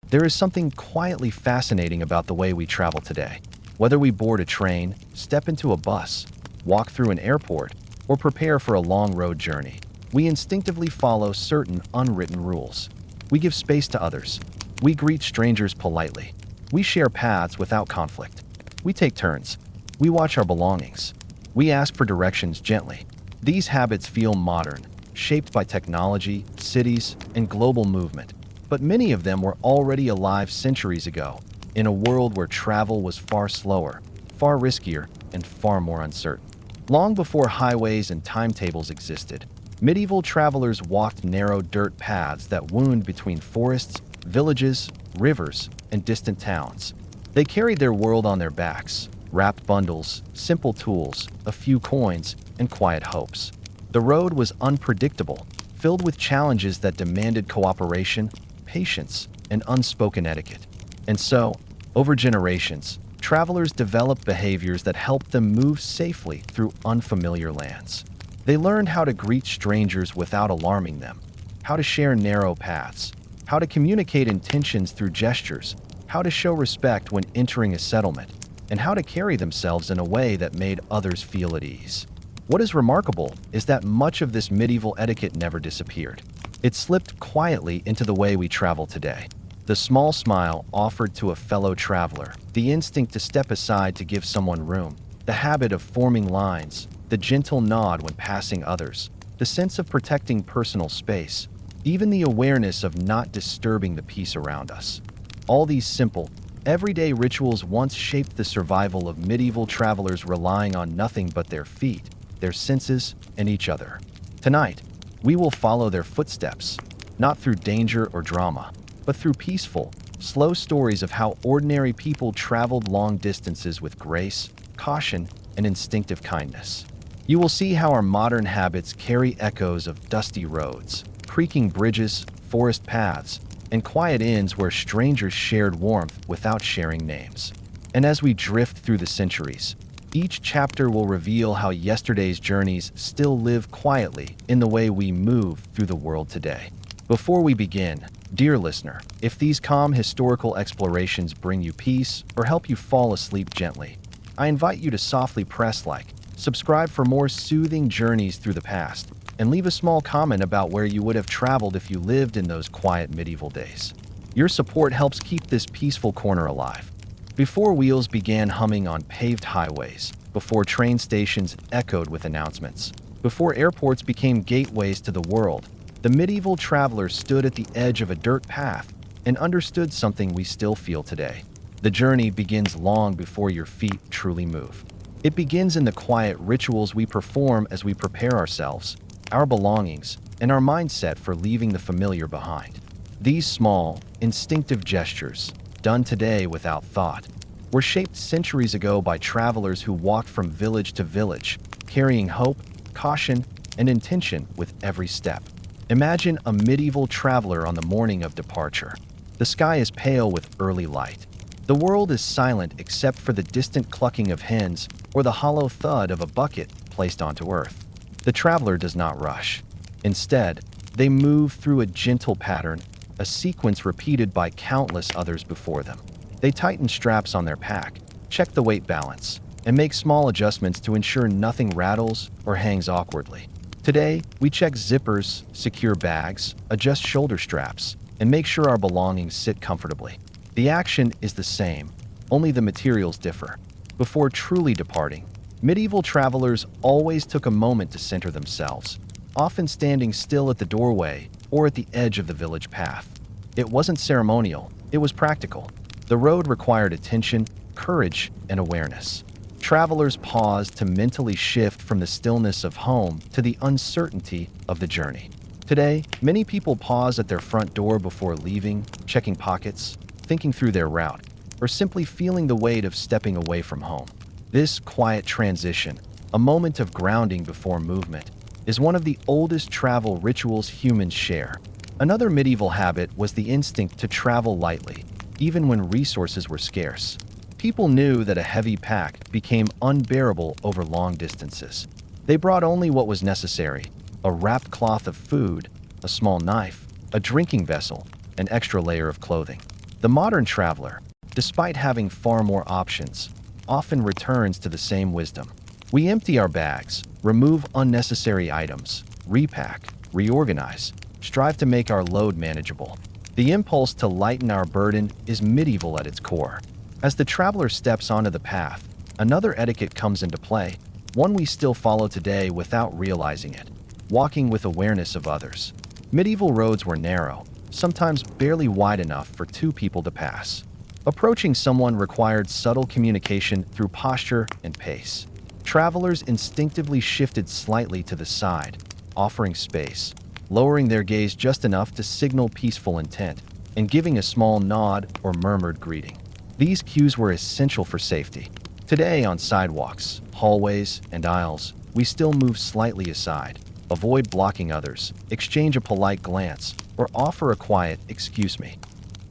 There is something quietly fascinating about the way we travel today. Whether we board a train, step into a bus, walk through an airport, or prepare for a long road journey, we instinctively follow certain unwritten rules. We give space to others. We greet strangers politely. We share paths without conflict. We take turns. We watch our belongings. We ask for directions gently. These habits feel modern, shaped by technology, cities, and global movement. But many of them were already alive centuries ago, in a world where travel was far slower, far riskier, and far more uncertain. Long before highways and timetables existed, medieval travelers walked narrow dirt paths that wound between forests, villages, rivers, and distant towns. They carried their world on their backs, wrapped bundles, simple tools, a few coins, and quiet hopes. The road was unpredictable, filled with challenges that demanded cooperation, patience, and unspoken etiquette. And so, over generations, travelers developed behaviors that helped them move safely through unfamiliar lands. They learned how to greet strangers without alarming them, how to share narrow paths, how to communicate intentions through gestures, how to show respect when entering a settlement, and how to carry themselves in a way that made others feel at ease. What is remarkable is that much of this medieval etiquette never disappeared. It slipped quietly into the way we travel today. The small smile offered to a fellow traveler, the instinct to step aside to give someone room, the habit of forming lines, the gentle nod when passing others, the sense of protecting personal space, even the awareness of not disturbing the peace around us. All these simple, everyday rituals once shaped the survival of medieval travelers relying on nothing but their feet, their senses, and each other. Tonight, we will follow their footsteps, not through danger or drama, but through peaceful, slow stories of how ordinary people traveled long distances with grace, caution, and instinctive kindness. You will see how our modern habits carry echoes of dusty roads, creaking bridges, forest paths, and quiet inns where strangers shared warmth without sharing names. And as we drift through the centuries, each chapter will reveal how yesterday's journeys still live quietly in the way we move through the world today. Before we begin, dear listener, if these calm historical explorations bring you peace or help you fall asleep gently, I invite you to softly press like, subscribe for more soothing journeys through the past, and leave a small comment about where you would have traveled if you lived in those quiet medieval days. Your support helps keep this peaceful corner alive. Before wheels began humming on paved highways, before train stations echoed with announcements, before airports became gateways to the world, the medieval traveler stood at the edge of a dirt path and understood something we still feel today. The journey begins long before your feet truly move. It begins in the quiet rituals we perform as we prepare ourselves, our belongings, and our mindset for leaving the familiar behind. These small, instinctive gestures, done today without thought, were shaped centuries ago by travelers who walked from village to village, carrying hope, caution, and intention with every step. Imagine a medieval traveler on the morning of departure. The sky is pale with early light. The world is silent except for the distant clucking of hens or the hollow thud of a bucket placed onto earth. The traveler does not rush. Instead, they move through a gentle pattern, a sequence repeated by countless others before them. They tighten straps on their pack, check the weight balance, and make small adjustments to ensure nothing rattles or hangs awkwardly. Today, we check zippers, secure bags, adjust shoulder straps, and make sure our belongings sit comfortably. The action is the same, only the materials differ. Before truly departing, medieval travelers always took a moment to center themselves, often standing still at the doorway or at the edge of the village path. It wasn't ceremonial, it was practical. The road required attention, courage, and awareness. Travelers paused to mentally shift from the stillness of home to the uncertainty of the journey. Today, many people pause at their front door before leaving, checking pockets, thinking through their route, or simply feeling the weight of stepping away from home. This quiet transition, a moment of grounding before movement, is one of the oldest travel rituals humans share. Another medieval habit was the instinct to travel lightly, even when resources were scarce. People knew that a heavy pack became unbearable over long distances. They brought only what was necessary: a wrapped cloth of food, a small knife, a drinking vessel, an extra layer of clothing. The modern traveler, despite having far more options, often returns to the same wisdom. We empty our bags, remove unnecessary items, repack, reorganize, strive to make our load manageable. The impulse to lighten our burden is medieval at its core. As the traveler steps onto the path, another etiquette comes into play, one we still follow today without realizing it: walking with awareness of others. Medieval roads were narrow, sometimes barely wide enough for two people to pass. Approaching someone required subtle communication through posture and pace. Travelers instinctively shifted slightly to the side, offering space, lowering their gaze just enough to signal peaceful intent, and giving a small nod or murmured greeting. These cues were essential for safety. Today, on sidewalks, hallways, and aisles, we still move slightly aside, avoid blocking others, exchange a polite glance, or offer a quiet "excuse me."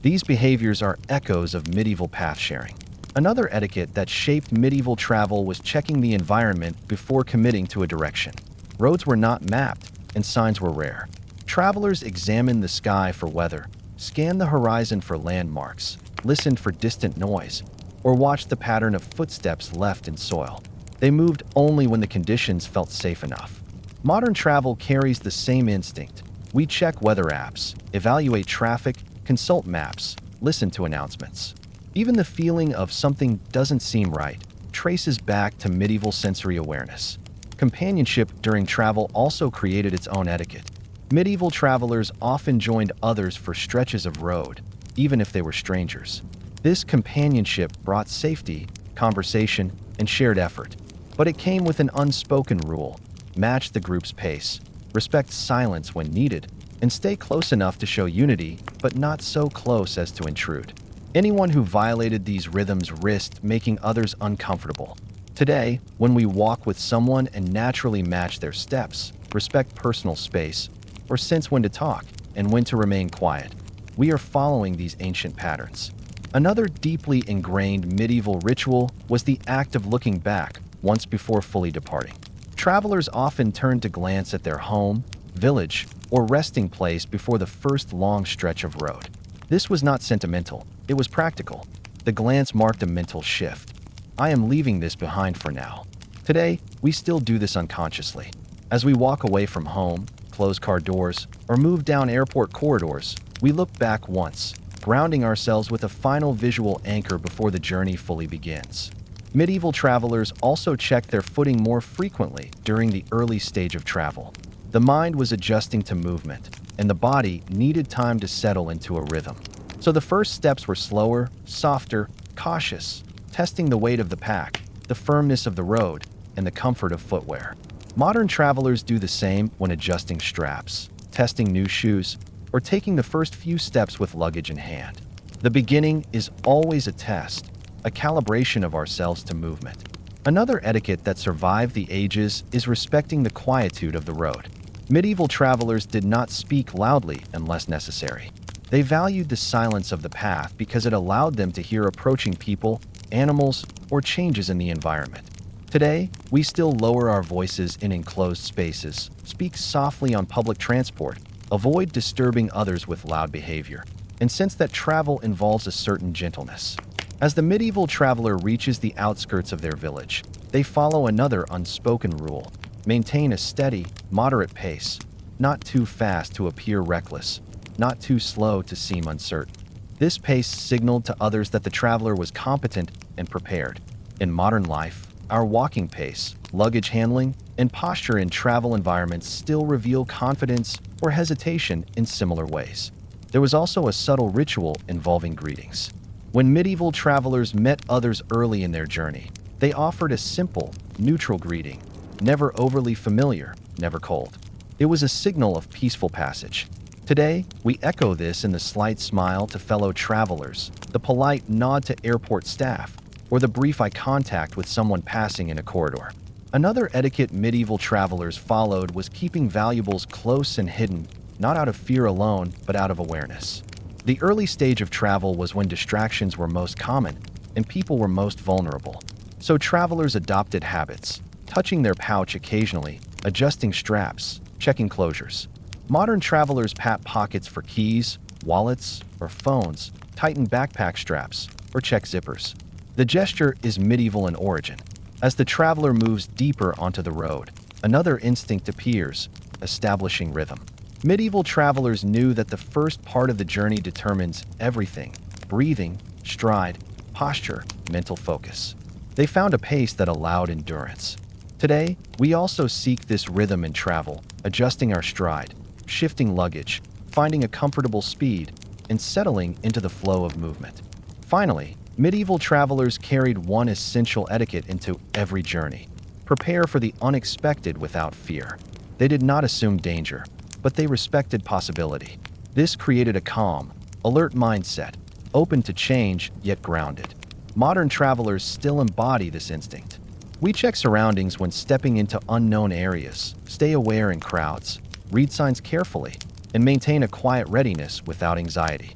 These behaviors are echoes of medieval path sharing. Another etiquette that shaped medieval travel was checking the environment before committing to a direction. Roads were not mapped, and signs were rare. Travelers examined the sky for weather, scanned the horizon for landmarks, listened for distant noise, or watched the pattern of footsteps left in soil. They moved only when the conditions felt safe enough. Modern travel carries the same instinct. We check weather apps, evaluate traffic, consult maps, listen to announcements. Even the feeling of something doesn't seem right traces back to medieval sensory awareness. Companionship during travel also created its own etiquette. Medieval travelers often joined others for stretches of road, even if they were strangers. This companionship brought safety, conversation, and shared effort. But it came with an unspoken rule: match the group's pace, respect silence when needed, and stay close enough to show unity, but not so close as to intrude. Anyone who violated these rhythms risked making others uncomfortable. Today, when we walk with someone and naturally match their steps, respect personal space, or sense when to talk and when to remain quiet, we are following these ancient patterns. Another deeply ingrained medieval ritual was the act of looking back once before fully departing. Travelers often turned to glance at their home, village, or resting place before the first long stretch of road. This was not sentimental, it was practical. The glance marked a mental shift. I am leaving this behind for now. Today, we still do this unconsciously. As we walk away from home, close car doors, or move down airport corridors, we look back once, grounding ourselves with a final visual anchor before the journey fully begins. Medieval travelers also checked their footing more frequently during the early stage of travel. The mind was adjusting to movement, and the body needed time to settle into a rhythm. So the first steps were slower, softer, cautious, testing the weight of the pack, the firmness of the road, and the comfort of footwear. Modern travelers do the same when adjusting straps, testing new shoes, or taking the first few steps with luggage in hand. The beginning is always a test, a calibration of ourselves to movement. Another etiquette that survived the ages is respecting the quietude of the road. Medieval travelers did not speak loudly unless necessary. They valued the silence of the path because it allowed them to hear approaching people, animals, or changes in the environment. Today, we still lower our voices in enclosed spaces, speak softly on public transport, avoid disturbing others with loud behavior, and sense that travel involves a certain gentleness. As the medieval traveler reaches the outskirts of their village, they follow another unspoken rule: maintain a steady, moderate pace, not too fast to appear reckless, not too slow to seem uncertain. This pace signaled to others that the traveler was competent and prepared. In modern life, our walking pace, luggage handling, and posture in travel environments still reveal confidence or hesitation in similar ways. There was also a subtle ritual involving greetings. When medieval travelers met others early in their journey, they offered a simple, neutral greeting, never overly familiar, never cold. It was a signal of peaceful passage. Today, we echo this in the slight smile to fellow travelers, the polite nod to airport staff, or the brief eye contact with someone passing in a corridor. Another etiquette medieval travelers followed was keeping valuables close and hidden, not out of fear alone, but out of awareness. The early stage of travel was when distractions were most common and people were most vulnerable. So travelers adopted habits, touching their pouch occasionally, adjusting straps, checking closures. Modern travelers pat pockets for keys, wallets or phones, tighten backpack straps, or check zippers. The gesture is medieval in origin. As the traveler moves deeper onto the road, another instinct appears, establishing rhythm. Medieval travelers knew that the first part of the journey determines everything: breathing, stride, posture, mental focus. They found a pace that allowed endurance. Today, we also seek this rhythm in travel, adjusting our stride, shifting luggage, finding a comfortable speed, and settling into the flow of movement. Finally, medieval travelers carried one essential etiquette into every journey: prepare for the unexpected without fear. They did not assume danger, but they respected possibility. This created a calm, alert mindset, open to change yet grounded. Modern travelers still embody this instinct. We check surroundings when stepping into unknown areas, stay aware in crowds, read signs carefully, and maintain a quiet readiness without anxiety.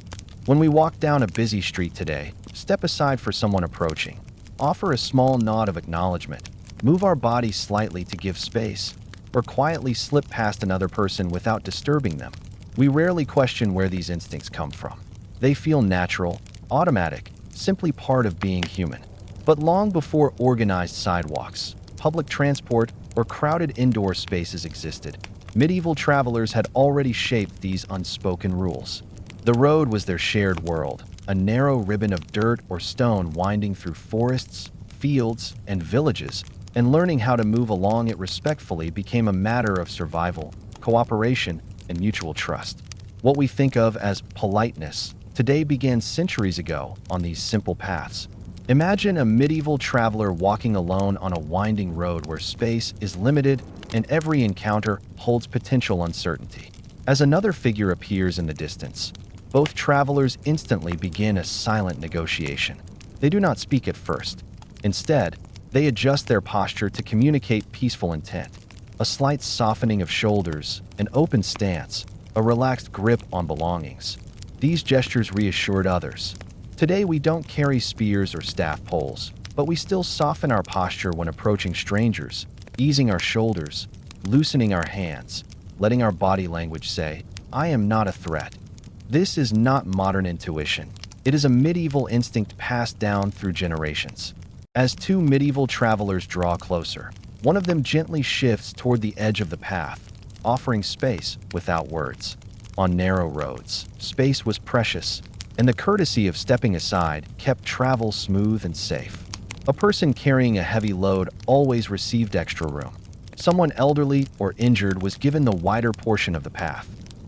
When we walk down a busy street today, step aside for someone approaching, offer a small nod of acknowledgement, move our body slightly to give space, or quietly slip past another person without disturbing them. We rarely question where these instincts come from. They feel natural, automatic, simply part of being human. But long before organized sidewalks, public transport, or crowded indoor spaces existed, medieval travelers had already shaped these unspoken rules. The road was their shared world, a narrow ribbon of dirt or stone winding through forests, fields, and villages, and learning how to move along it respectfully became a matter of survival, cooperation, and mutual trust. What we think of as politeness today began centuries ago on these simple paths. Imagine a medieval traveler walking alone on a winding road where space is limited and every encounter holds potential uncertainty. As another figure appears in the distance, both travelers instantly begin a silent negotiation. They do not speak at first. Instead, they adjust their posture to communicate peaceful intent. A slight softening of shoulders, an open stance, a relaxed grip on belongings. These gestures reassured others. Today we don't carry spears or staff poles, but we still soften our posture when approaching strangers, easing our shoulders, loosening our hands, letting our body language say, "I am not a threat." This is not modern intuition. It is a medieval instinct passed down through generations. As two medieval travelers draw closer, one of them gently shifts toward the edge of the path, offering space without words. On narrow roads, space was precious, and the courtesy of stepping aside kept travel smooth and safe. A person carrying a heavy load always received extra room. Someone elderly or injured was given the wider portion of the path.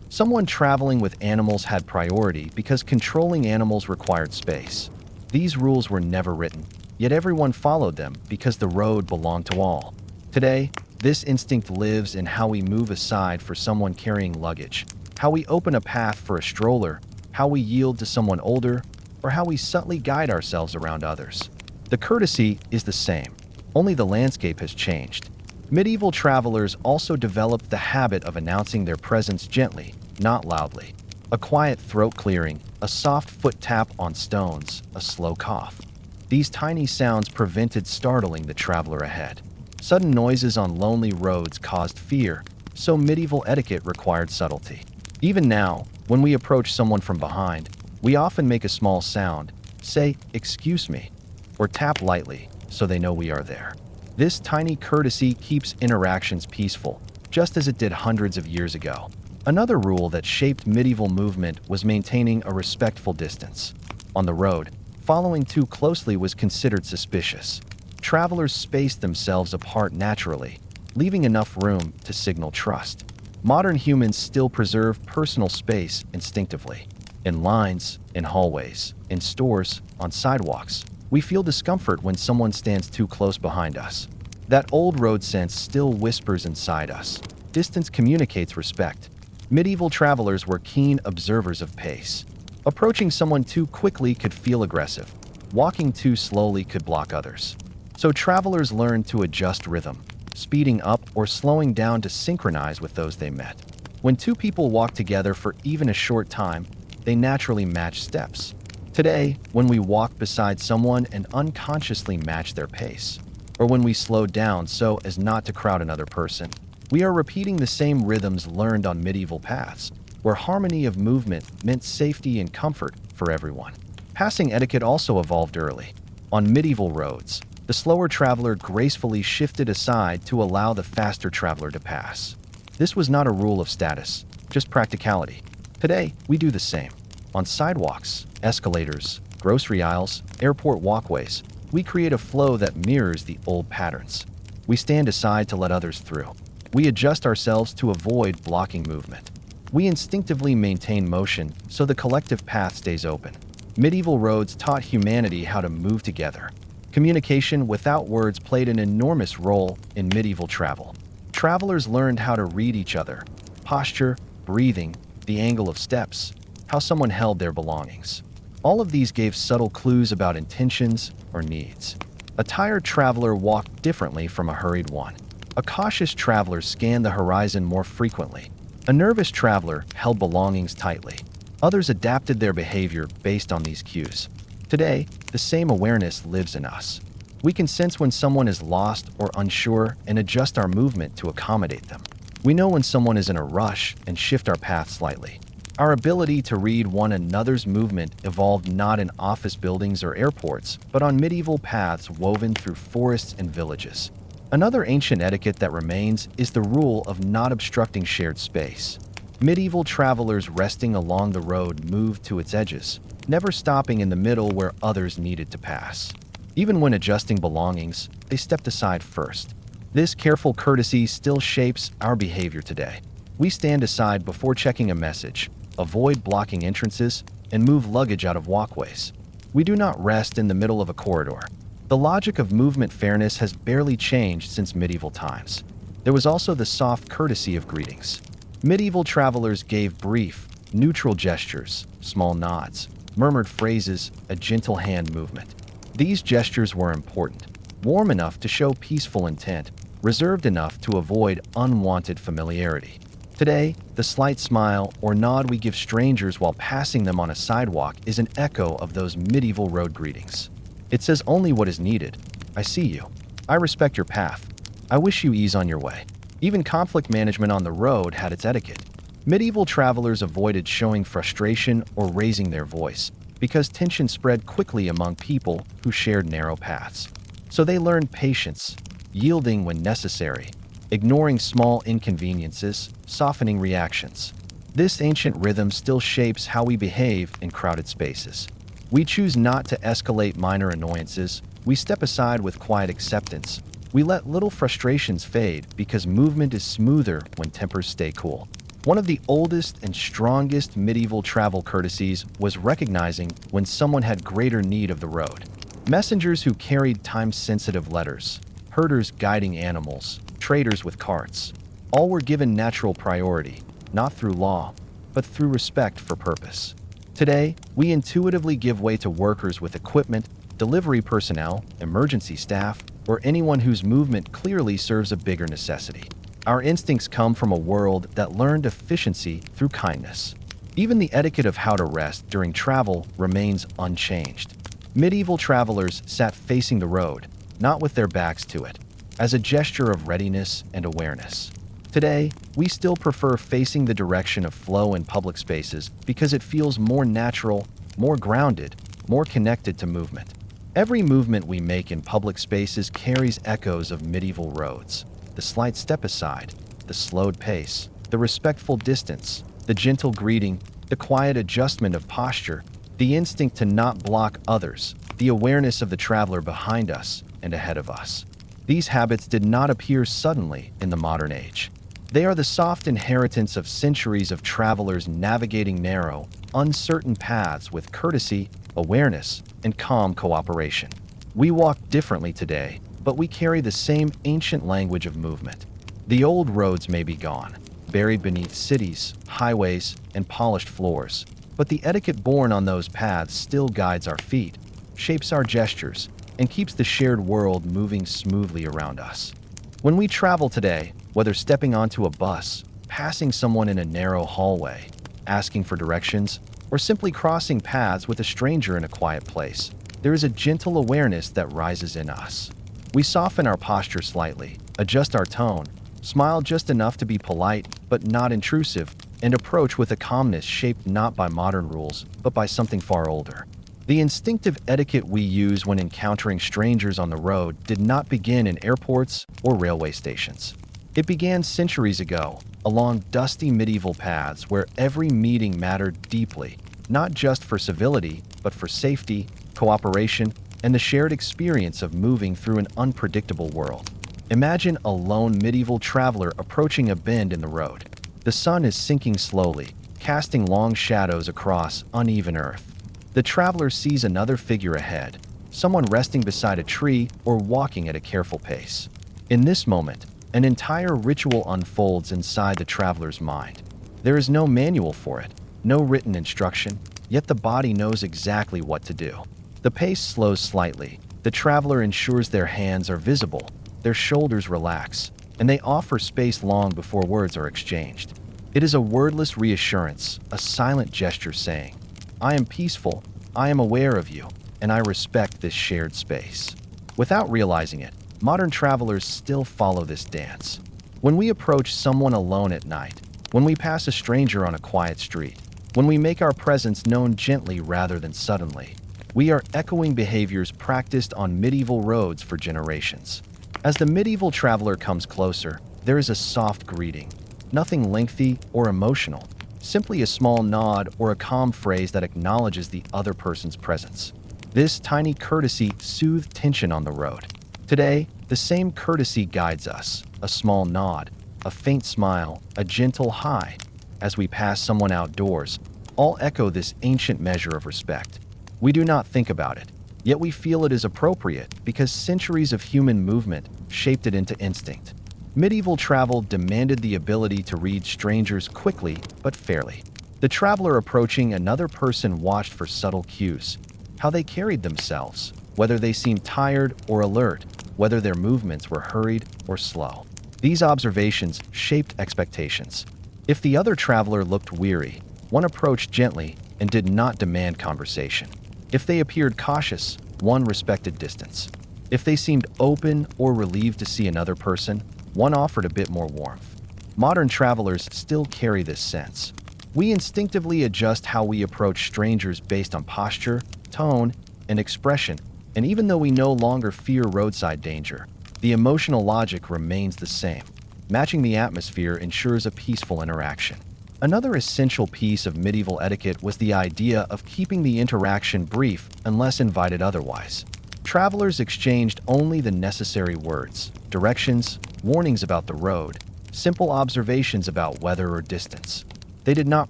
Someone traveling with animals had priority because controlling animals required space. These rules were never written, yet everyone followed them because the road belonged to all. Today, this instinct lives in how we move aside for someone carrying luggage, how we open a path for a stroller, how we yield to someone older, or how we subtly guide ourselves around others. The courtesy is the same, only the landscape has changed. Medieval travelers also developed the habit of announcing their presence gently, not loudly. A quiet throat clearing, a soft foot tap on stones, a slow cough. These tiny sounds prevented startling the traveler ahead. Sudden noises on lonely roads caused fear, so medieval etiquette required subtlety. Even now, when we approach someone from behind, we often make a small sound, say, "Excuse me," or tap lightly so they know we are there. This tiny courtesy keeps interactions peaceful, just as it did hundreds of years ago. Another rule that shaped medieval movement was maintaining a respectful distance. On the road, following too closely was considered suspicious. Travelers spaced themselves apart naturally, leaving enough room to signal trust. Modern humans still preserve personal space instinctively. In lines, in hallways, in stores, on sidewalks, we feel discomfort when someone stands too close behind us. That old road sense still whispers inside us. Distance communicates respect. Medieval travelers were keen observers of pace. Approaching someone too quickly could feel aggressive. Walking too slowly could block others. So travelers learned to adjust rhythm, speeding up or slowing down to synchronize with those they met. When two people walk together for even a short time, they naturally match steps. Today, when we walk beside someone and unconsciously match their pace, or when we slow down so as not to crowd another person, we are repeating the same rhythms learned on medieval paths. where harmony of movement meant safety and comfort for everyone. Passing etiquette also evolved early. On medieval roads, the slower traveler gracefully shifted aside to allow the faster traveler to pass. This was not a rule of status, just practicality. Today, we do the same. On sidewalks, escalators, grocery aisles, airport walkways, we create a flow that mirrors the old patterns. We stand aside to let others through. We adjust ourselves to avoid blocking movement. We instinctively maintain motion so the collective path stays open. Medieval roads taught humanity how to move together. Communication without words played an enormous role in medieval travel. Travelers learned how to read each other, posture, breathing, the angle of steps, how someone held their belongings. All of these gave subtle clues about intentions or needs. A tired traveler walked differently from a hurried one. A cautious traveler scanned the horizon more frequently. A nervous traveler held belongings tightly. Others adapted their behavior based on these cues. Today, the same awareness lives in us. We can sense when someone is lost or unsure and adjust our movement to accommodate them. We know when someone is in a rush and shift our path slightly. Our ability to read one another's movement evolved not in office buildings or airports, but on medieval paths woven through forests and villages. Another ancient etiquette that remains is the rule of not obstructing shared space. Medieval travelers resting along the road moved to its edges, never stopping in the middle where others needed to pass. Even when adjusting belongings, they stepped aside first. This careful courtesy still shapes our behavior today. We stand aside before checking a message, avoid blocking entrances, and move luggage out of walkways. We do not rest in the middle of a corridor. The logic of movement fairness has barely changed since medieval times. There was also the soft courtesy of greetings. Medieval travelers gave brief, neutral gestures, small nods, murmured phrases, a gentle hand movement. These gestures were important, warm enough to show peaceful intent, reserved enough to avoid unwanted familiarity. Today, the slight smile or nod we give strangers while passing them on a sidewalk is an echo of those medieval road greetings. It says only what is needed. I see you. I respect your path. I wish you ease on your way. Even conflict management on the road had its etiquette. Medieval travelers avoided showing frustration or raising their voice because tension spread quickly among people who shared narrow paths. So they learned patience, yielding when necessary, ignoring small inconveniences, softening reactions. This ancient rhythm still shapes how we behave in crowded spaces. We choose not to escalate minor annoyances. We step aside with quiet acceptance. We let little frustrations fade because movement is smoother when tempers stay cool. One of the oldest and strongest medieval travel courtesies was recognizing when someone had greater need of the road. Messengers who carried time-sensitive letters, herders guiding animals, traders with carts, all were given natural priority, not through law, but through respect for purpose. Today, we intuitively give way to workers with equipment, delivery personnel, emergency staff, or anyone whose movement clearly serves a bigger necessity. Our instincts come from a world that learned efficiency through kindness. Even the etiquette of how to rest during travel remains unchanged. Medieval travelers sat facing the road, not with their backs to it, as a gesture of readiness and awareness. Today, we still prefer facing the direction of flow in public spaces because it feels more natural, more grounded, more connected to movement. Every movement we make in public spaces carries echoes of medieval roads. The slight step aside, the slowed pace, the respectful distance, the gentle greeting, the quiet adjustment of posture, the instinct to not block others, the awareness of the traveler behind us and ahead of us. These habits did not appear suddenly in the modern age. They are the soft inheritance of centuries of travelers navigating narrow, uncertain paths with courtesy, awareness, and calm cooperation. We walk differently today, but we carry the same ancient language of movement. The old roads may be gone, buried beneath cities, highways, and polished floors, but the etiquette born on those paths still guides our feet, shapes our gestures, and keeps the shared world moving smoothly around us. When we travel today, whether stepping onto a bus, passing someone in a narrow hallway, asking for directions, or simply crossing paths with a stranger in a quiet place, there is a gentle awareness that rises in us. We soften our posture slightly, adjust our tone, smile just enough to be polite but not intrusive, and approach with a calmness shaped not by modern rules, but by something far older. The instinctive etiquette we use when encountering strangers on the road did not begin in airports or railway stations. It began centuries ago, along dusty medieval paths where every meeting mattered deeply, not just for civility, but for safety, cooperation, and the shared experience of moving through an unpredictable world. Imagine a lone medieval traveler approaching a bend in the road. The sun is sinking slowly, casting long shadows across uneven earth. The traveler sees another figure ahead, someone resting beside a tree or walking at a careful pace. In this moment, an entire ritual unfolds inside the traveler's mind. There is no manual for it, no written instruction, yet the body knows exactly what to do. The pace slows slightly. The traveler ensures their hands are visible, their shoulders relax, and they offer space long before words are exchanged. It is a wordless reassurance, a silent gesture saying, "I am peaceful, I am aware of you, and I respect this shared space." Without realizing it, modern travelers still follow this dance. When we approach someone alone at night, when we pass a stranger on a quiet street, when we make our presence known gently rather than suddenly, we are echoing behaviors practiced on medieval roads for generations. As the medieval traveler comes closer, there is a soft greeting, nothing lengthy or emotional, simply a small nod or a calm phrase that acknowledges the other person's presence. This tiny courtesy soothed tension on the road. Today, the same courtesy guides us, a small nod, a faint smile, a gentle hi. As we pass someone outdoors, all echo this ancient measure of respect. We do not think about it, yet we feel it is appropriate because centuries of human movement shaped it into instinct. Medieval travel demanded the ability to read strangers quickly but fairly. The traveler approaching another person watched for subtle cues, how they carried themselves, whether they seemed tired or alert, whether their movements were hurried or slow. These observations shaped expectations. If the other traveler looked weary, one approached gently and did not demand conversation. If they appeared cautious, one respected distance. If they seemed open or relieved to see another person, one offered a bit more warmth. Modern travelers still carry this sense. We instinctively adjust how we approach strangers based on posture, tone, and expression, and even though we no longer fear roadside danger, the emotional logic remains the same. Matching the atmosphere ensures a peaceful interaction. Another essential piece of medieval etiquette was the idea of keeping the interaction brief unless invited otherwise. Travelers exchanged only the necessary words, directions, warnings about the road, simple observations about weather or distance. They did not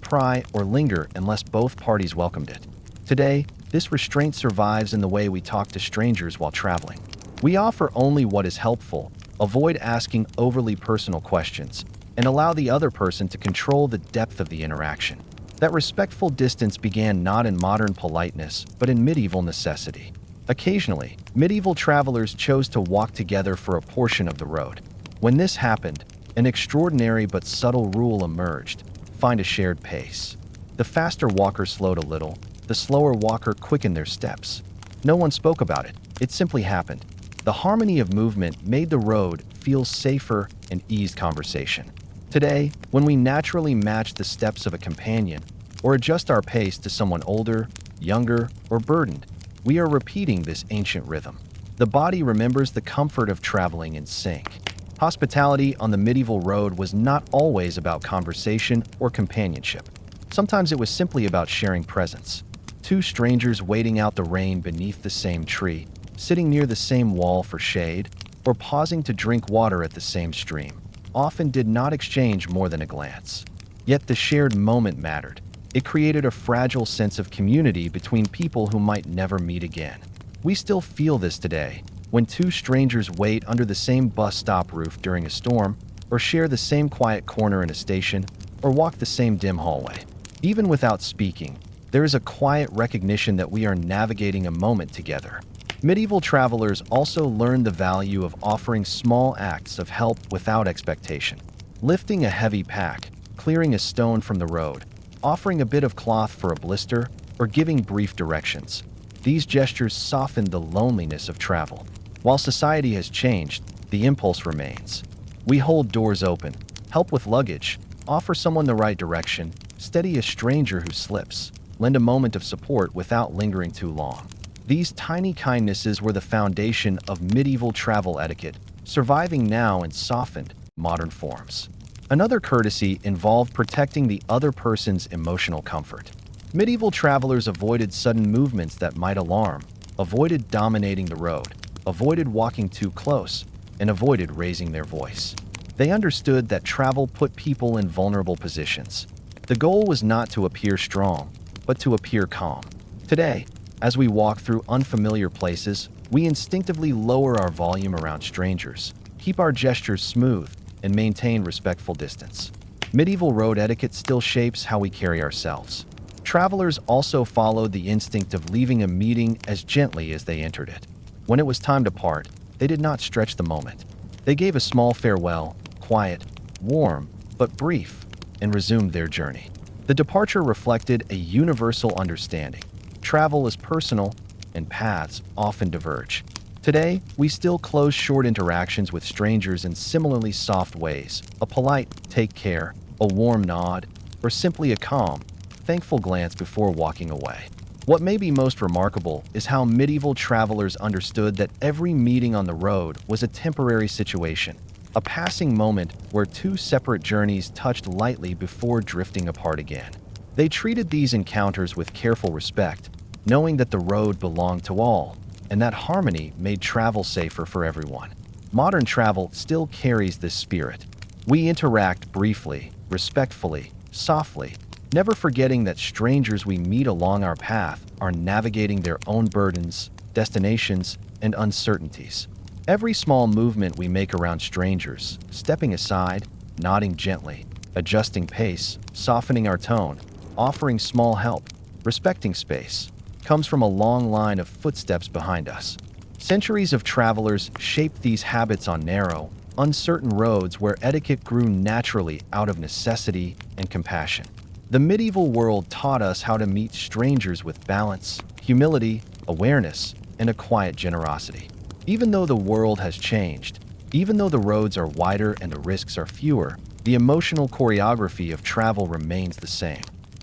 pry or linger unless both parties welcomed it. Today, this restraint survives in the way we talk to strangers while traveling. We offer only what is helpful, avoid asking overly personal questions, and allow the other person to control the depth of the interaction. That respectful distance began not in modern politeness, but in medieval necessity. Occasionally, medieval travelers chose to walk together for a portion of the road. When this happened, an extraordinary but subtle rule emerged: find a shared pace. The faster walker slowed a little, the slower walker quickened their steps. No one spoke about it, it simply happened. The harmony of movement made the road feel safer and eased conversation. Today, when we naturally match the steps of a companion or adjust our pace to someone older, younger, or burdened, we are repeating this ancient rhythm. The body remembers the comfort of traveling in sync. Hospitality on the medieval road was not always about conversation or companionship. Sometimes it was simply about sharing presence. Two strangers waiting out the rain beneath the same tree, sitting near the same wall for shade, or pausing to drink water at the same stream, often did not exchange more than a glance. Yet the shared moment mattered. It created a fragile sense of community between people who might never meet again. We still feel this today, when two strangers wait under the same bus stop roof during a storm, or share the same quiet corner in a station, or walk the same dim hallway. Even without speaking, there is a quiet recognition that we are navigating a moment together. Medieval travelers also learned the value of offering small acts of help without expectation. Lifting a heavy pack, clearing a stone from the road, offering a bit of cloth for a blister, or giving brief directions. These gestures softened the loneliness of travel. While society has changed, the impulse remains. We hold doors open, help with luggage, offer someone the right direction, steady a stranger who slips, lend a moment of support without lingering too long. These tiny kindnesses were the foundation of medieval travel etiquette, surviving now in softened, modern forms. Another courtesy involved protecting the other person's emotional comfort. Medieval travelers avoided sudden movements that might alarm, avoided dominating the road, avoided walking too close, and avoided raising their voice. They understood that travel put people in vulnerable positions. The goal was not to appear strong, but to appear calm. Today, as we walk through unfamiliar places, we instinctively lower our volume around strangers, keep our gestures smooth, and maintain respectful distance. Medieval road etiquette still shapes how we carry ourselves. Travelers also followed the instinct of leaving a meeting as gently as they entered it. When it was time to part, they did not stretch the moment. They gave a small farewell, quiet, warm, but brief, and resumed their journey. The departure reflected a universal understanding. Travel is personal, and paths often diverge. Today, we still close short interactions with strangers in similarly soft ways. A polite "take care," a warm nod, or simply a calm, thankful glance before walking away. What may be most remarkable is how medieval travelers understood that every meeting on the road was a temporary situation, a passing moment where two separate journeys touched lightly before drifting apart again. They treated these encounters with careful respect, knowing that the road belonged to all, and that harmony made travel safer for everyone. Modern travel still carries this spirit. We interact briefly, respectfully, softly, never forgetting that strangers we meet along our path are navigating their own burdens, destinations, and uncertainties. Every small movement we make around strangers, stepping aside, nodding gently, adjusting pace, softening our tone, offering small help, respecting space, comes from a long line of footsteps behind us. Centuries of travelers shaped these habits on narrow, uncertain roads where etiquette grew naturally out of necessity and compassion. The medieval world taught us how to meet strangers with balance, humility, awareness, and a quiet generosity. Even though the world has changed, even though the roads are wider and the risks are fewer, the emotional choreography of travel remains the same.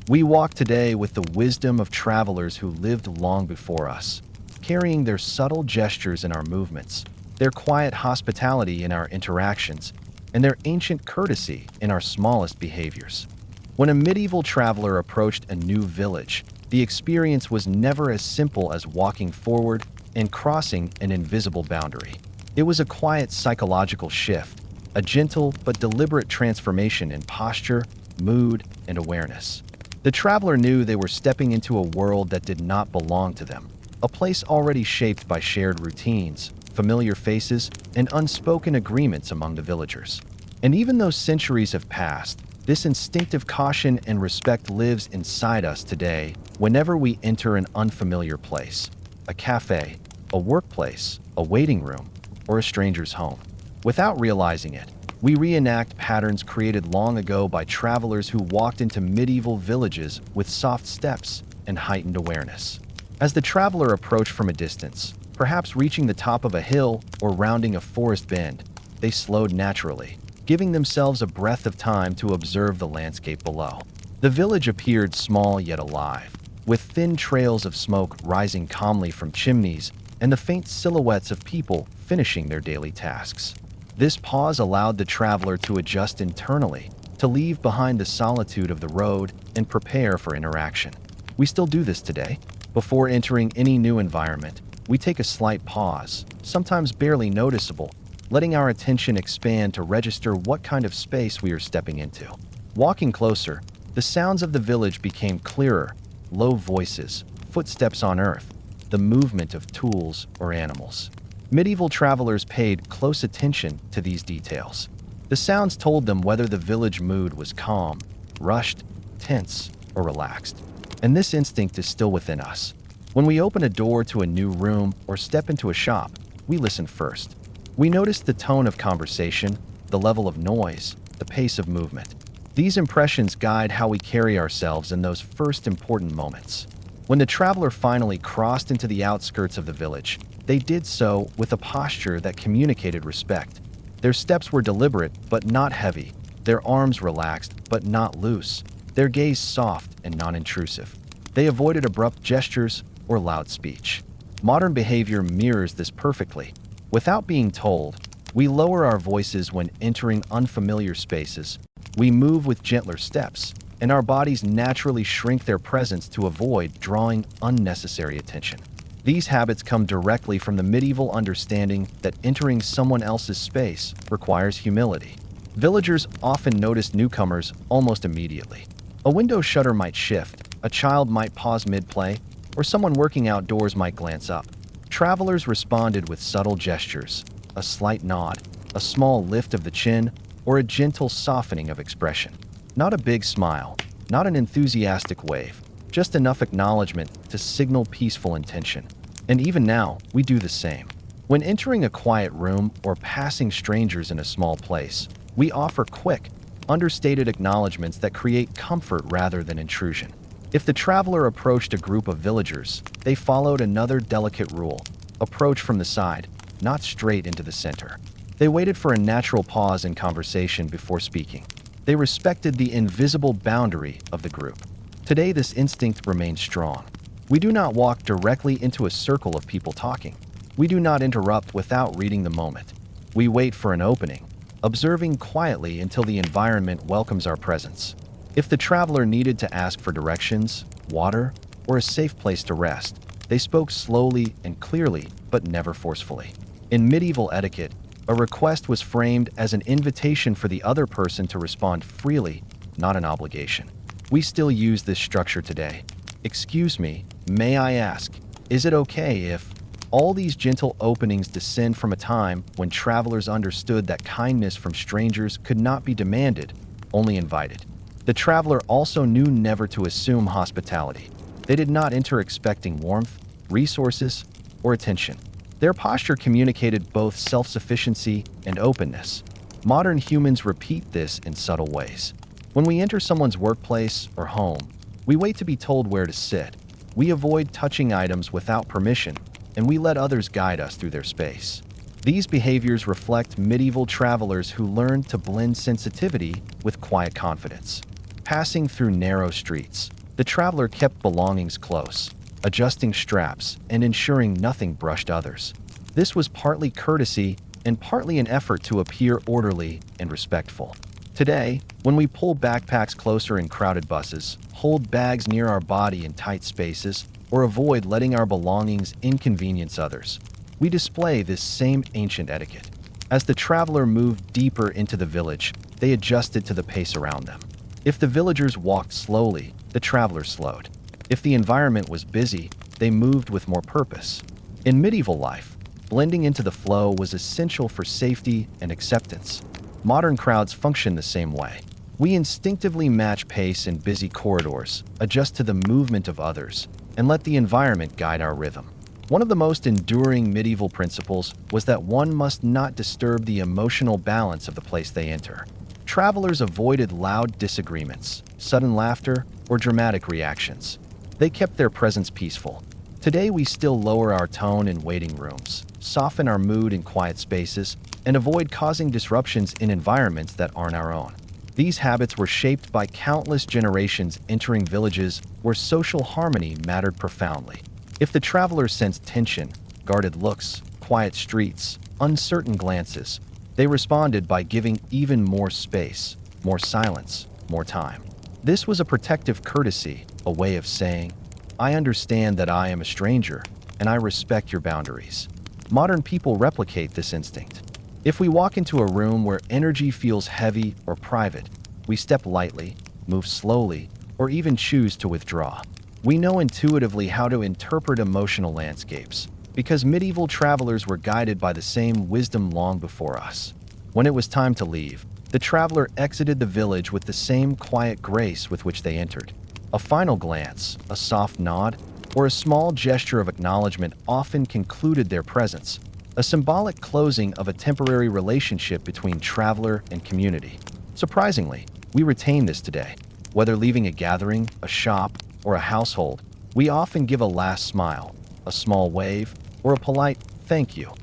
We walk today with the wisdom of travelers who lived long before us, carrying their subtle gestures in our movements, their quiet hospitality in our interactions, and their ancient courtesy in our smallest behaviors. When a medieval traveler approached a new village, the experience was never as simple as walking forward and crossing an invisible boundary. It was a quiet psychological shift, a gentle but deliberate transformation in posture, mood, and awareness. The traveler knew they were stepping into a world that did not belong to them, a place already shaped by shared routines, familiar faces, and unspoken agreements among the villagers. And even though centuries have passed, this instinctive caution and respect lives inside us today whenever we enter an unfamiliar place, a cafe, a workplace, a waiting room, or a stranger's home. Without realizing it, we reenact patterns created long ago by travelers who walked into medieval villages with soft steps and heightened awareness. As the traveler approached from a distance, perhaps reaching the top of a hill or rounding a forest bend, they slowed naturally, giving themselves a breath of time to observe the landscape below. The village appeared small yet alive, with thin trails of smoke rising calmly from chimneys and the faint silhouettes of people finishing their daily tasks. This pause allowed the traveler to adjust internally, to leave behind the solitude of the road and prepare for interaction. We still do this today. Before entering any new environment, we take a slight pause, sometimes barely noticeable, letting our attention expand to register what kind of space we are stepping into. Walking closer, the sounds of the village became clearer, low voices, footsteps on earth, the movement of tools or animals. Medieval travelers paid close attention to these details. The sounds told them whether the village mood was calm, rushed, tense, or relaxed. And this instinct is still within us. When we open a door to a new room or step into a shop, we listen first. We notice the tone of conversation, the level of noise, the pace of movement. These impressions guide how we carry ourselves in those first important moments. When the traveler finally crossed into the outskirts of the village, they did so with a posture that communicated respect. Their steps were deliberate but not heavy, their arms relaxed but not loose, their gaze soft and non-intrusive. They avoided abrupt gestures or loud speech. Modern behavior mirrors this perfectly. Without being told, we lower our voices when entering unfamiliar spaces, we move with gentler steps, and our bodies naturally shrink their presence to avoid drawing unnecessary attention. These habits come directly from the medieval understanding that entering someone else's space requires humility. Villagers often noticed newcomers almost immediately. A window shutter might shift, a child might pause mid-play, or someone working outdoors might glance up. Travelers responded with subtle gestures, a slight nod, a small lift of the chin, or a gentle softening of expression. Not a big smile, not an enthusiastic wave, just enough acknowledgement to signal peaceful intention. And even now, we do the same. When entering a quiet room or passing strangers in a small place, we offer quick, understated acknowledgments that create comfort rather than intrusion. If the traveler approached a group of villagers, they followed another delicate rule: approach from the side, not straight into the center. They waited for a natural pause in conversation before speaking. They respected the invisible boundary of the group. Today, this instinct remains strong. We do not walk directly into a circle of people talking. We do not interrupt without reading the moment. We wait for an opening, observing quietly until the environment welcomes our presence. If the traveler needed to ask for directions, water, or a safe place to rest, they spoke slowly and clearly, but never forcefully. In medieval etiquette, a request was framed as an invitation for the other person to respond freely, not an obligation. We still use this structure today. Excuse me, may I ask, is it okay if... All these gentle openings descend from a time when travelers understood that kindness from strangers could not be demanded, only invited. The traveler also knew never to assume hospitality. They did not enter expecting warmth, resources, or attention. Their posture communicated both self-sufficiency and openness. Modern humans repeat this in subtle ways. When we enter someone's workplace or home, we wait to be told where to sit. We avoid touching items without permission, and we let others guide us through their space. These behaviors reflect medieval travelers who learned to blend sensitivity with quiet confidence. Passing through narrow streets, the traveler kept belongings close, adjusting straps and ensuring nothing brushed others. This was partly courtesy and partly an effort to appear orderly and respectful. Today, when we pull backpacks closer in crowded buses, hold bags near our body in tight spaces, or avoid letting our belongings inconvenience others, we display this same ancient etiquette. As the traveler moved deeper into the village, they adjusted to the pace around them. If the villagers walked slowly, the traveler slowed. If the environment was busy, they moved with more purpose. In medieval life, blending into the flow was essential for safety and acceptance. Modern crowds function the same way. We instinctively match pace in busy corridors, adjust to the movement of others, and let the environment guide our rhythm. One of the most enduring medieval principles was that one must not disturb the emotional balance of the place they enter. Travelers avoided loud disagreements, sudden laughter, or dramatic reactions. They kept their presence peaceful. Today, we still lower our tone in waiting rooms, soften our mood in quiet spaces, and avoid causing disruptions in environments that aren't our own. These habits were shaped by countless generations entering villages where social harmony mattered profoundly. If the traveler sensed tension, guarded looks, quiet streets, uncertain glances, they responded by giving even more space, more silence, more time. This was a protective courtesy, a way of saying, I understand that I am a stranger, and I respect your boundaries. Modern people replicate this instinct. If we walk into a room where energy feels heavy or private, we step lightly, move slowly, or even choose to withdraw. We know intuitively how to interpret emotional landscapes, because medieval travelers were guided by the same wisdom long before us. When it was time to leave, the traveler exited the village with the same quiet grace with which they entered. A final glance, a soft nod, or a small gesture of acknowledgement often concluded their presence, a symbolic closing of a temporary relationship between traveler and community. Surprisingly, we retain this today. Whether leaving a gathering, a shop, or a household, we often give a last smile, a small wave, or a polite thank you,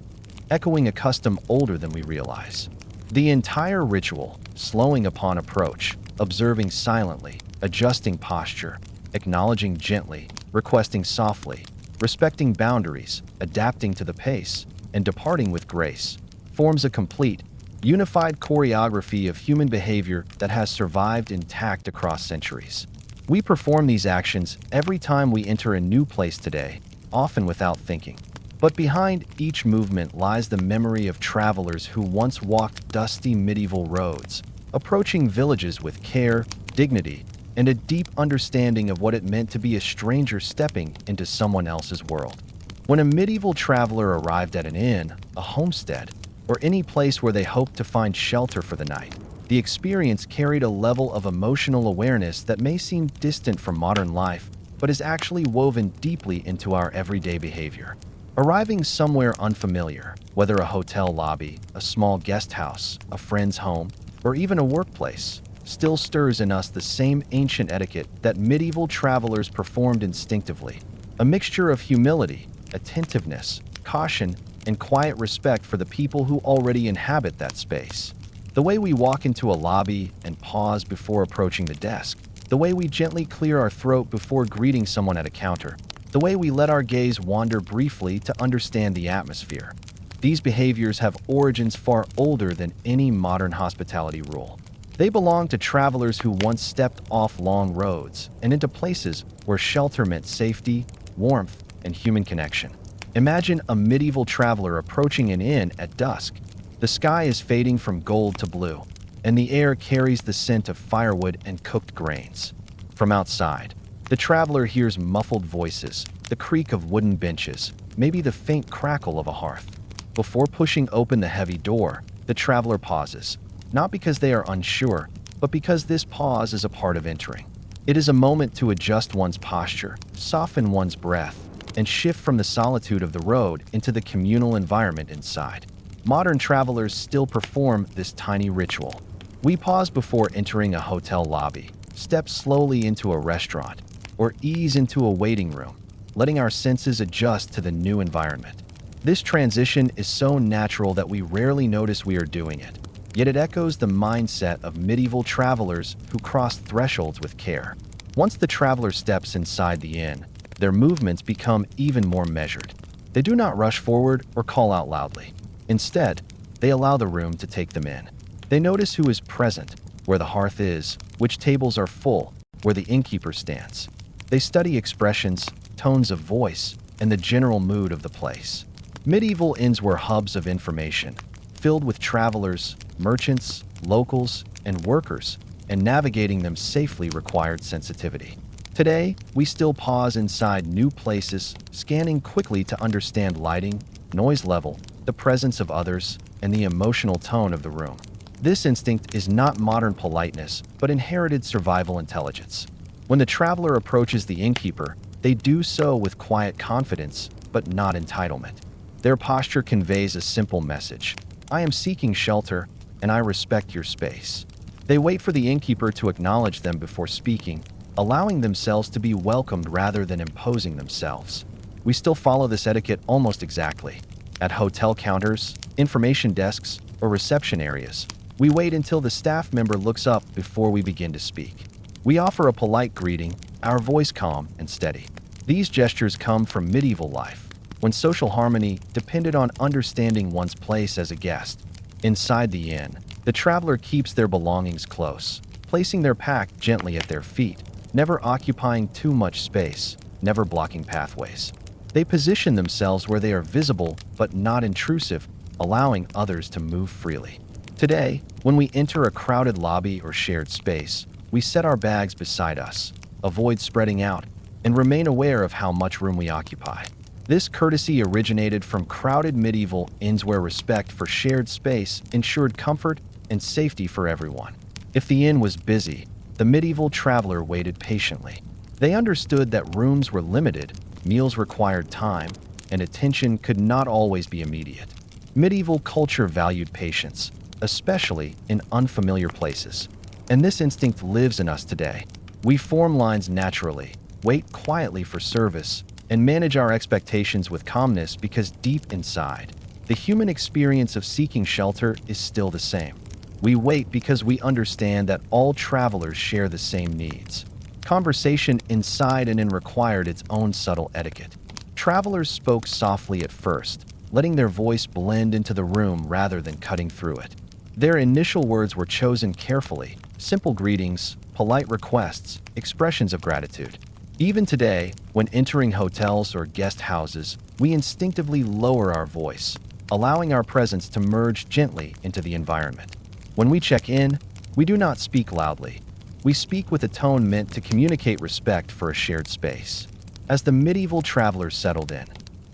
echoing a custom older than we realize. The entire ritual, slowing upon approach, observing silently, adjusting posture, acknowledging gently, requesting softly, respecting boundaries, adapting to the pace, and departing with grace, forms a complete, unified choreography of human behavior that has survived intact across centuries. We perform these actions every time we enter a new place today, often without thinking. But behind each movement lies the memory of travelers who once walked dusty medieval roads, approaching villages with care, dignity, and a deep understanding of what it meant to be a stranger stepping into someone else's world. When a medieval traveler arrived at an inn, a homestead, or any place where they hoped to find shelter for the night, the experience carried a level of emotional awareness that may seem distant from modern life, but is actually woven deeply into our everyday behavior. Arriving somewhere unfamiliar, whether a hotel lobby, a small guest house, a friend's home, or even a workplace, still stirs in us the same ancient etiquette that medieval travelers performed instinctively, a mixture of humility, attentiveness, caution, and quiet respect for the people who already inhabit that space. The way we walk into a lobby and pause before approaching the desk, the way we gently clear our throat before greeting someone at a counter, the way we let our gaze wander briefly to understand the atmosphere. These behaviors have origins far older than any modern hospitality rule. They belong to travelers who once stepped off long roads and into places where shelter meant safety, warmth, and human connection. Imagine a medieval traveler approaching an inn at dusk. The sky is fading from gold to blue, and the air carries the scent of firewood and cooked grains. From outside, the traveler hears muffled voices, the creak of wooden benches, maybe the faint crackle of a hearth. Before pushing open the heavy door, the traveler pauses, not because they are unsure, but because this pause is a part of entering. It is a moment to adjust one's posture, soften one's breath, and shift from the solitude of the road into the communal environment inside. Modern travelers still perform this tiny ritual. We pause before entering a hotel lobby, step slowly into a restaurant, or ease into a waiting room, letting our senses adjust to the new environment. This transition is so natural that we rarely notice we are doing it, yet it echoes the mindset of medieval travelers who crossed thresholds with care. Once the traveler steps inside the inn, their movements become even more measured. They do not rush forward or call out loudly. Instead, they allow the room to take them in. They notice who is present, where the hearth is, which tables are full, where the innkeeper stands. They study expressions, tones of voice, and the general mood of the place. Medieval inns were hubs of information, filled with travelers, merchants, locals, and workers, and navigating them safely required sensitivity. Today, we still pause inside new places, scanning quickly to understand lighting, noise level, the presence of others, and the emotional tone of the room. This instinct is not modern politeness, but inherited survival intelligence. When the traveler approaches the innkeeper, they do so with quiet confidence, but not entitlement. Their posture conveys a simple message: I am seeking shelter, and I respect your space. They wait for the innkeeper to acknowledge them before speaking, allowing themselves to be welcomed rather than imposing themselves. We still follow this etiquette almost exactly. At hotel counters, information desks, or reception areas, we wait until the staff member looks up before we begin to speak. We offer a polite greeting, our voice calm and steady. These gestures come from medieval life, when social harmony depended on understanding one's place as a guest. Inside the inn, the traveler keeps their belongings close, placing their pack gently at their feet, never occupying too much space, never blocking pathways. They position themselves where they are visible but not intrusive, allowing others to move freely. Today, when we enter a crowded lobby or shared space, we set our bags beside us, avoid spreading out, and remain aware of how much room we occupy. This courtesy originated from crowded medieval inns where respect for shared space ensured comfort and safety for everyone. If the inn was busy, the medieval traveler waited patiently. They understood that rooms were limited, meals required time, and attention could not always be immediate. Medieval culture valued patience, especially in unfamiliar places. And this instinct lives in us today. We form lines naturally, wait quietly for service, and manage our expectations with calmness because deep inside, the human experience of seeking shelter is still the same. We wait because we understand that all travelers share the same needs. Conversation inside an inn required its own subtle etiquette. Travelers spoke softly at first, letting their voice blend into the room rather than cutting through it. Their initial words were chosen carefully, simple greetings, polite requests, expressions of gratitude. Even today, when entering hotels or guest houses, we instinctively lower our voice, allowing our presence to merge gently into the environment. When we check in, we do not speak loudly. We speak with a tone meant to communicate respect for a shared space. As the medieval travelers settled in,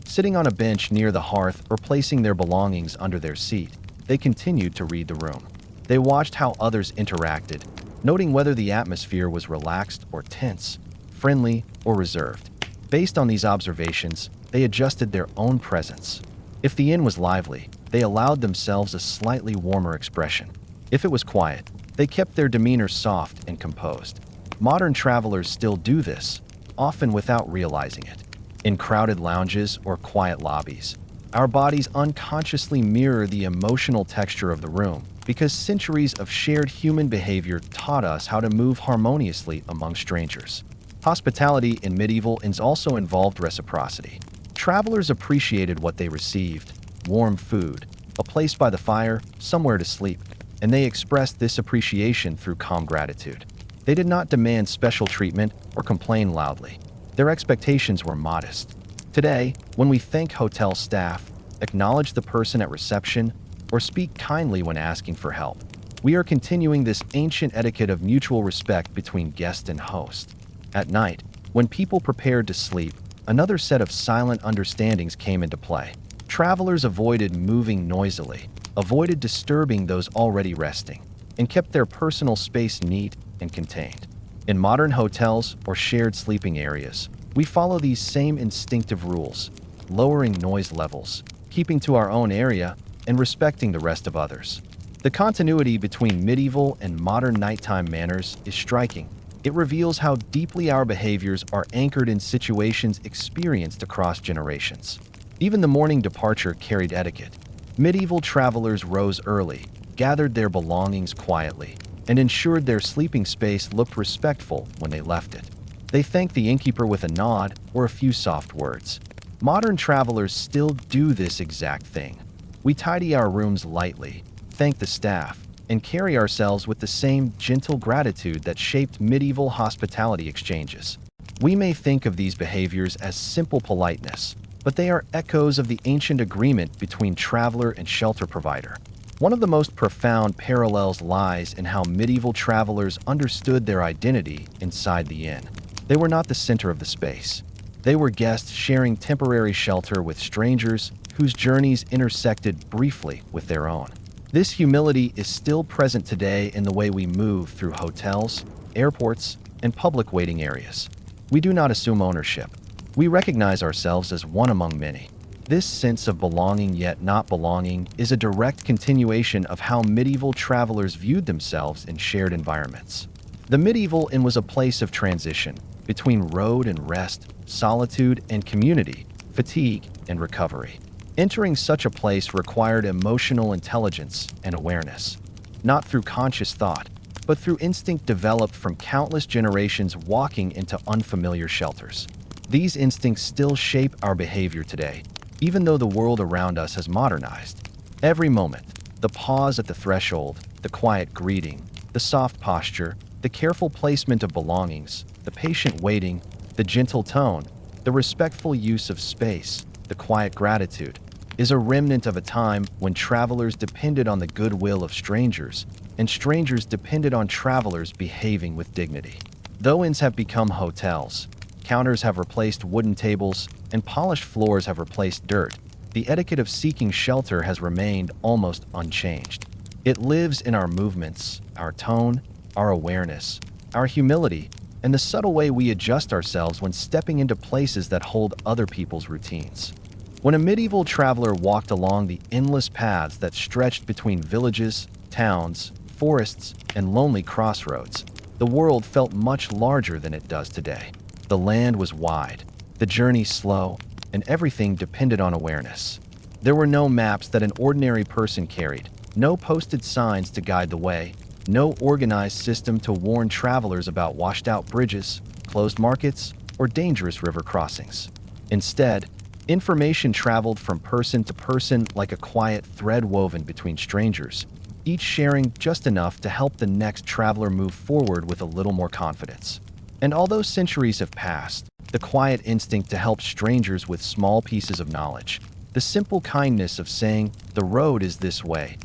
sitting on a bench near the hearth or placing their belongings under their seat, they continued to read the room. They watched how others interacted, noting whether the atmosphere was relaxed or tense, friendly or reserved. Based on these observations, they adjusted their own presence. If the inn was lively, they allowed themselves a slightly warmer expression. If it was quiet, they kept their demeanor soft and composed. Modern travelers still do this, often without realizing it. In crowded lounges or quiet lobbies, our bodies unconsciously mirror the emotional texture of the room because centuries of shared human behavior taught us how to move harmoniously among strangers. Hospitality in medieval inns also involved reciprocity. Travelers appreciated what they received: warm food, a place by the fire, somewhere to sleep, and they expressed this appreciation through calm gratitude. They did not demand special treatment or complain loudly. Their expectations were modest. Today, when we thank hotel staff, acknowledge the person at reception, or speak kindly when asking for help, we are continuing this ancient etiquette of mutual respect between guest and host. At night, when people prepared to sleep, another set of silent understandings came into play. Travelers avoided moving noisily, avoided disturbing those already resting, and kept their personal space neat and contained. In modern hotels or shared sleeping areas, we follow these same instinctive rules, lowering noise levels, keeping to our own area, and respecting the rest of others. The continuity between medieval and modern nighttime manners is striking. It reveals how deeply our behaviors are anchored in situations experienced across generations. Even the morning departure carried etiquette. Medieval travelers rose early, gathered their belongings quietly, and ensured their sleeping space looked respectful when they left it. They thanked the innkeeper with a nod or a few soft words. Modern travelers still do this exact thing. We tidy our rooms lightly, thank the staff, and carry ourselves with the same gentle gratitude that shaped medieval hospitality exchanges. We may think of these behaviors as simple politeness, but they are echoes of the ancient agreement between traveler and shelter provider. One of the most profound parallels lies in how medieval travelers understood their identity inside the inn. They were not the center of the space. They were guests sharing temporary shelter with strangers whose journeys intersected briefly with their own. This humility is still present today in the way we move through hotels, airports, and public waiting areas. We do not assume ownership. We recognize ourselves as one among many. This sense of belonging yet not belonging is a direct continuation of how medieval travelers viewed themselves in shared environments. The medieval inn was a place of transition between road and rest, solitude and community, fatigue and recovery. Entering such a place required emotional intelligence and awareness, not through conscious thought, but through instinct developed from countless generations walking into unfamiliar shelters. These instincts still shape our behavior today, even though the world around us has modernized. Every moment, the pause at the threshold, the quiet greeting, the soft posture, the careful placement of belongings, the patient waiting, the gentle tone, the respectful use of space, the quiet gratitude, is a remnant of a time when travelers depended on the goodwill of strangers, and strangers depended on travelers behaving with dignity. Though inns have become hotels, counters have replaced wooden tables, and polished floors have replaced dirt, the etiquette of seeking shelter has remained almost unchanged. It lives in our movements, our tone, our awareness, our humility, and the subtle way we adjust ourselves when stepping into places that hold other people's routines. When a medieval traveler walked along the endless paths that stretched between villages, towns, forests, and lonely crossroads, the world felt much larger than it does today. The land was wide, the journey slow, and everything depended on awareness. There were no maps that an ordinary person carried, No posted signs to guide the way, no organized system to warn travelers about washed-out bridges, closed markets, or dangerous river crossings. Instead, information traveled from person to person like a quiet thread woven between strangers, each sharing just enough to help the next traveler move forward with a little more confidence. And although centuries have passed, the quiet instinct to help strangers with small pieces of knowledge, the simple kindness of saying, "The road is this way,"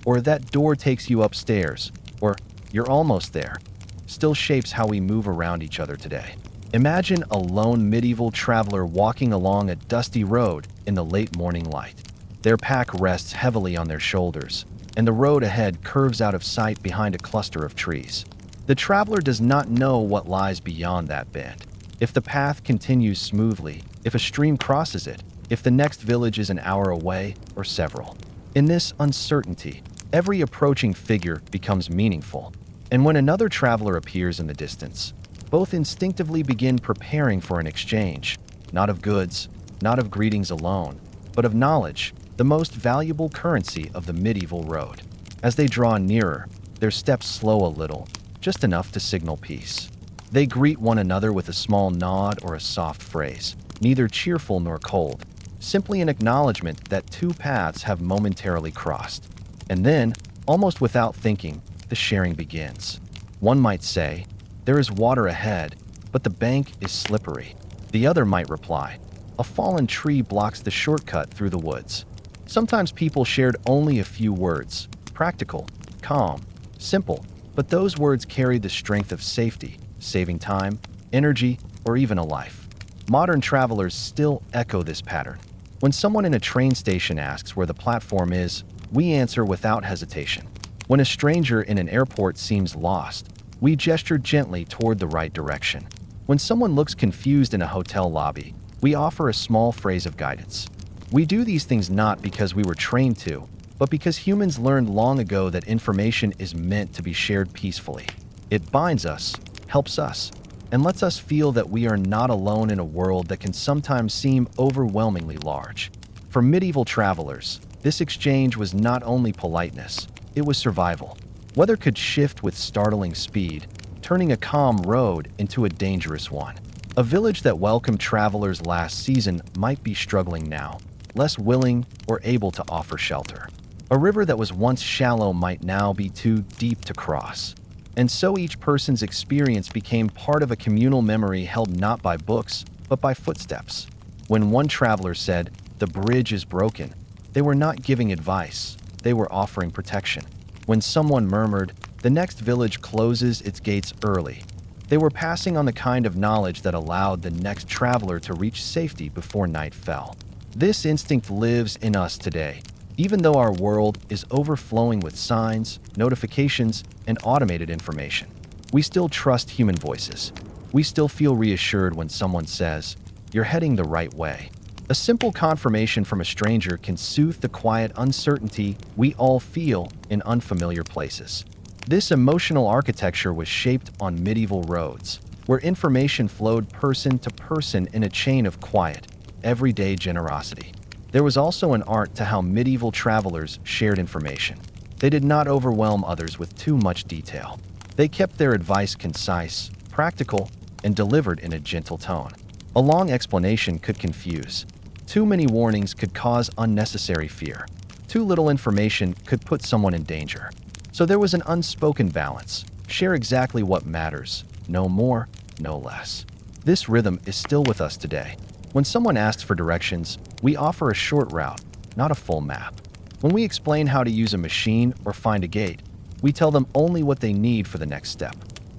or "That door takes you upstairs," or "You're almost there," still shapes how we move around each other today. Imagine a lone medieval traveler walking along a dusty road in the late morning light. Their pack rests heavily on their shoulders, and the road ahead curves out of sight behind a cluster of trees. The traveler does not know what lies beyond that bend. If the path continues smoothly, if a stream crosses it, if the next village is an hour away or several. In this uncertainty, every approaching figure becomes meaningful. And when another traveler appears in the distance, both instinctively begin preparing for an exchange, not of goods, not of greetings alone, but of knowledge, the most valuable currency of the medieval road. As they draw nearer, their steps slow a little, just enough to signal peace. They greet one another with a small nod or a soft phrase, neither cheerful nor cold, simply an acknowledgement that two paths have momentarily crossed. And then, almost without thinking, the sharing begins. One might say, "There is water ahead, but the bank is slippery." The other might reply, "A fallen tree blocks the shortcut through the woods." Sometimes people shared only a few words, practical, calm, simple, but those words carried the strength of safety, saving time, energy, or even a life. Modern travelers still echo this pattern. When someone in a train station asks where the platform is, we answer without hesitation. When a stranger in an airport seems lost, we gesture gently toward the right direction. When someone looks confused in a hotel lobby, we offer a small phrase of guidance. We do these things not because we were trained to, but because humans learned long ago that information is meant to be shared peacefully. It binds us, helps us, and lets us feel that we are not alone in a world that can sometimes seem overwhelmingly large. For medieval travelers, this exchange was not only politeness, it was survival. Weather could shift with startling speed, turning a calm road into a dangerous one. A village that welcomed travelers last season might be struggling now, less willing or able to offer shelter. A river that was once shallow might now be too deep to cross. And so each person's experience became part of a communal memory held not by books, but by footsteps. When one traveler said, "The bridge is broken," they were not giving advice, they were offering protection. When someone murmured, "The next village closes its gates early," they were passing on the kind of knowledge that allowed the next traveler to reach safety before night fell. This instinct lives in us today, even though our world is overflowing with signs, notifications, and automated information. We still trust human voices. We still feel reassured when someone says, "You're heading the right way." A simple confirmation from a stranger can soothe the quiet uncertainty we all feel in unfamiliar places. This emotional architecture was shaped on medieval roads, where information flowed person to person in a chain of quiet, everyday generosity. There was also an art to how medieval travelers shared information. They did not overwhelm others with too much detail. They kept their advice concise, practical, and delivered in a gentle tone. A long explanation could confuse. Too many warnings could cause unnecessary fear. Too little information could put someone in danger. So there was an unspoken balance. Share exactly what matters, no more, no less. This rhythm is still with us today. When someone asks for directions, we offer a short route, not a full map. When we explain how to use a machine or find a gate, we tell them only what they need for the next step.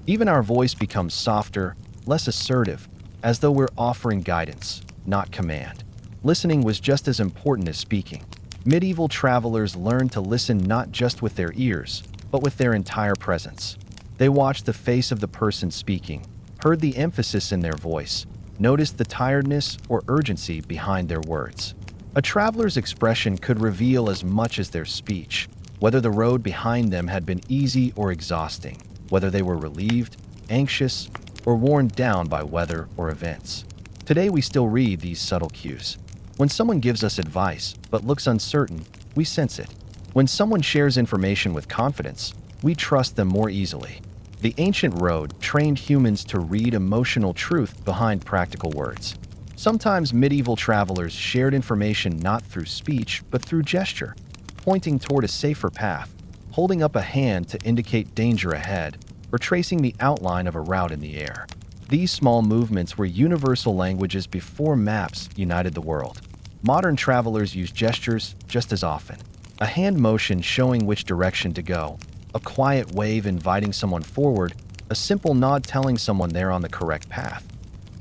Even our voice becomes softer, less assertive, as though we're offering guidance, not command. Listening was just as important as speaking. Medieval travelers learned to listen not just with their ears, but with their entire presence. They watched the face of the person speaking, heard the emphasis in their voice, noticed the tiredness or urgency behind their words. A traveler's expression could reveal as much as their speech, whether the road behind them had been easy or exhausting, whether they were relieved, anxious, or worn down by weather or events. Today we still read these subtle cues. When someone gives us advice but looks uncertain, we sense it. When someone shares information with confidence, we trust them more easily. The ancient road trained humans to read emotional truth behind practical words. Sometimes medieval travelers shared information not through speech but through gesture, pointing toward a safer path, holding up a hand to indicate danger ahead, or tracing the outline of a route in the air. These small movements were universal languages before maps united the world. Modern travelers use gestures just as often. A hand motion showing which direction to go, a quiet wave inviting someone forward, a simple nod telling someone they're on the correct path.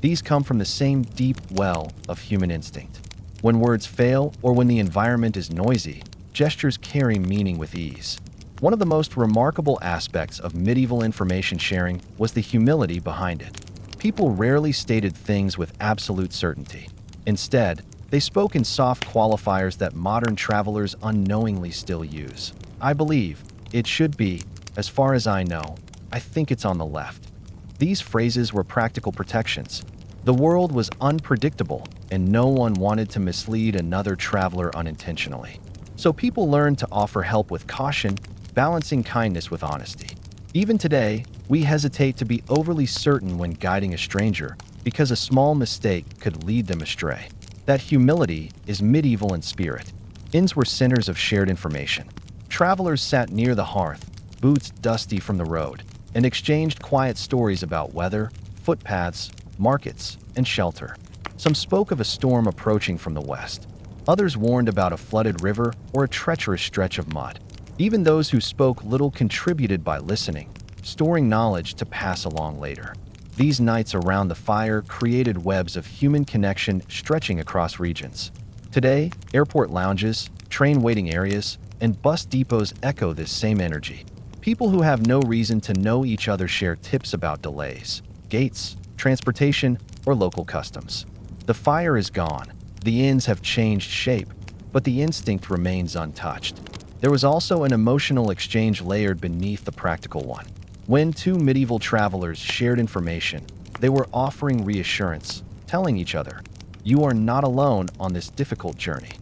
These come from the same deep well of human instinct. When words fail or when the environment is noisy, gestures carry meaning with ease. One of the most remarkable aspects of medieval information sharing was the humility behind it. People rarely stated things with absolute certainty. Instead, they spoke in soft qualifiers that modern travelers unknowingly still use. I believe, it should be, as far as I know, I think it's on the left. These phrases were practical protections. The world was unpredictable, and no one wanted to mislead another traveler unintentionally. So people learned to offer help with caution, balancing kindness with honesty. Even today, we hesitate to be overly certain when guiding a stranger because a small mistake could lead them astray. That humility is medieval in spirit. Inns were centers of shared information. Travelers sat near the hearth, boots dusty from the road, and exchanged quiet stories about weather, footpaths, markets, and shelter. Some spoke of a storm approaching from the west. Others warned about a flooded river or a treacherous stretch of mud. Even those who spoke little contributed by listening, storing knowledge to pass along later. These nights around the fire created webs of human connection stretching across regions. Today, airport lounges, train waiting areas, and bus depots echo this same energy. People who have no reason to know each other share tips about delays, gates, transportation, or local customs. The fire is gone. The inns have changed shape, but the instinct remains untouched. There was also an emotional exchange layered beneath the practical one. When two medieval travelers shared information, they were offering reassurance, telling each other, "You are not alone on this difficult journey."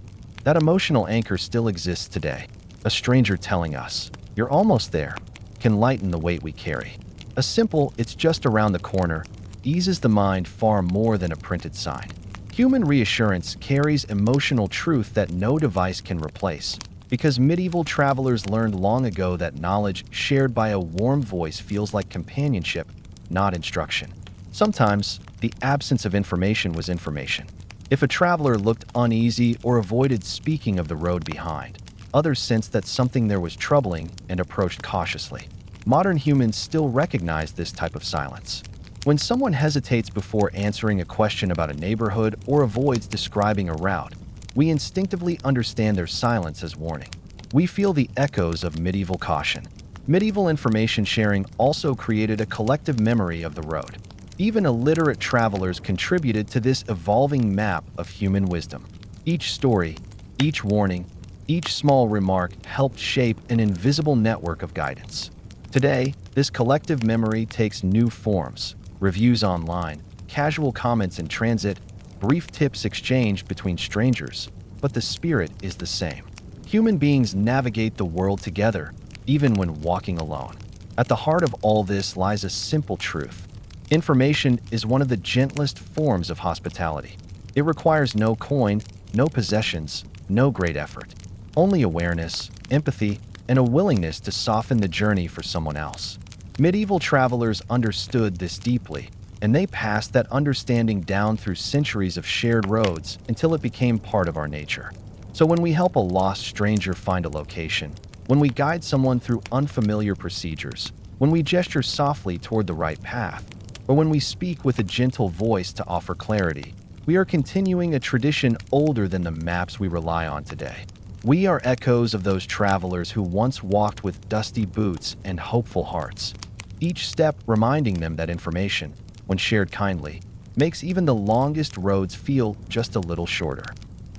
That emotional anchor still exists today. A stranger telling us, "You're almost there," can lighten the weight we carry. A simple, "It's just around the corner," eases the mind far more than a printed sign. Human reassurance carries emotional truth that no device can replace. Because medieval travelers learned long ago that knowledge shared by a warm voice feels like companionship, not instruction. Sometimes, the absence of information was information. If a traveler looked uneasy or avoided speaking of the road behind, others sensed that something there was troubling and approached cautiously. Modern humans still recognize this type of silence. When someone hesitates before answering a question about a neighborhood or avoids describing a route, we instinctively understand their silence as warning. We feel the echoes of medieval caution. Medieval information sharing also created a collective memory of the road. Even illiterate travelers contributed to this evolving map of human wisdom. Each story, each warning, each small remark helped shape an invisible network of guidance. Today, this collective memory takes new forms: reviews online, casual comments in transit, brief tips exchanged between strangers, but the spirit is the same. Human beings navigate the world together, even when walking alone. At the heart of all this lies a simple truth. Information is one of the gentlest forms of hospitality. It requires no coin, no possessions, no great effort. Only awareness, empathy, and a willingness to soften the journey for someone else. Medieval travelers understood this deeply, and they passed that understanding down through centuries of shared roads until it became part of our nature. So when we help a lost stranger find a location, when we guide someone through unfamiliar procedures, when we gesture softly toward the right path, or when we speak with a gentle voice to offer clarity, we are continuing a tradition older than the maps we rely on today. We are echoes of those travelers who once walked with dusty boots and hopeful hearts, each step reminding them that information, when shared kindly, makes even the longest roads feel just a little shorter.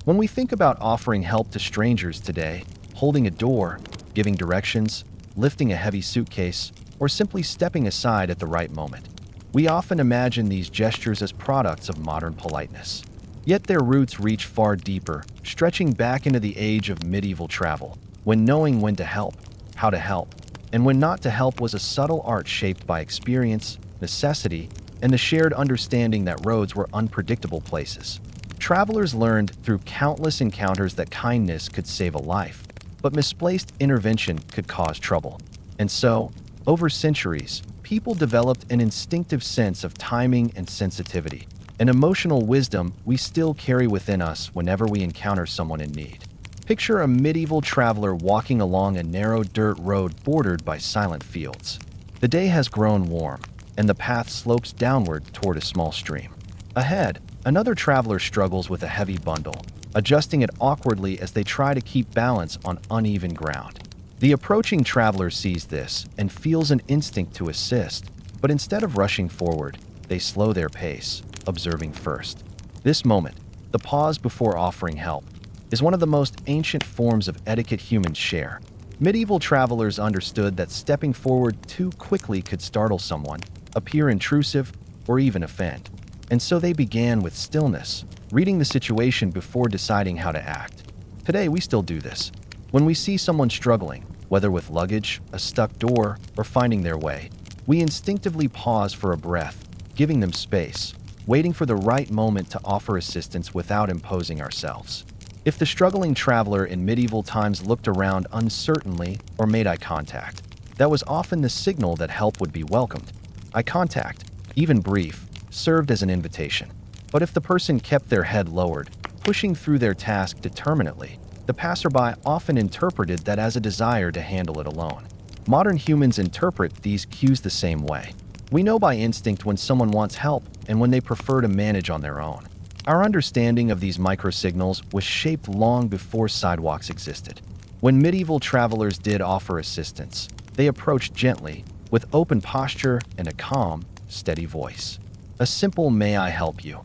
When we think about offering help to strangers today, holding a door, giving directions, lifting a heavy suitcase, or simply stepping aside at the right moment, we often imagine these gestures as products of modern politeness. Yet their roots reach far deeper, stretching back into the age of medieval travel, when knowing when to help, how to help, and when not to help was a subtle art shaped by experience, necessity, and the shared understanding that roads were unpredictable places. Travelers learned through countless encounters that kindness could save a life, but misplaced intervention could cause trouble. And so, over centuries, people developed an instinctive sense of timing and sensitivity, an emotional wisdom we still carry within us whenever we encounter someone in need. Picture a medieval traveler walking along a narrow dirt road bordered by silent fields. The day has grown warm, and the path slopes downward toward a small stream. Ahead, another traveler struggles with a heavy bundle, adjusting it awkwardly as they try to keep balance on uneven ground. The approaching traveler sees this and feels an instinct to assist, but instead of rushing forward, they slow their pace, observing first. This moment, the pause before offering help, is one of the most ancient forms of etiquette humans share. Medieval travelers understood that stepping forward too quickly could startle someone, appear intrusive, or even offend. And so they began with stillness, reading the situation before deciding how to act. Today, we still do this. When we see someone struggling, whether with luggage, a stuck door, or finding their way, we instinctively pause for a breath, giving them space, waiting for the right moment to offer assistance without imposing ourselves. If the struggling traveler in medieval times looked around uncertainly or made eye contact, that was often the signal that help would be welcomed. Eye contact, even brief, served as an invitation. But if the person kept their head lowered, pushing through their task determinately, the passerby often interpreted that as a desire to handle it alone. Modern humans interpret these cues the same way. We know by instinct when someone wants help and when they prefer to manage on their own. Our understanding of these microsignals was shaped long before sidewalks existed. When medieval travelers did offer assistance, they approached gently, with open posture and a calm, steady voice. A simple "may I help you?"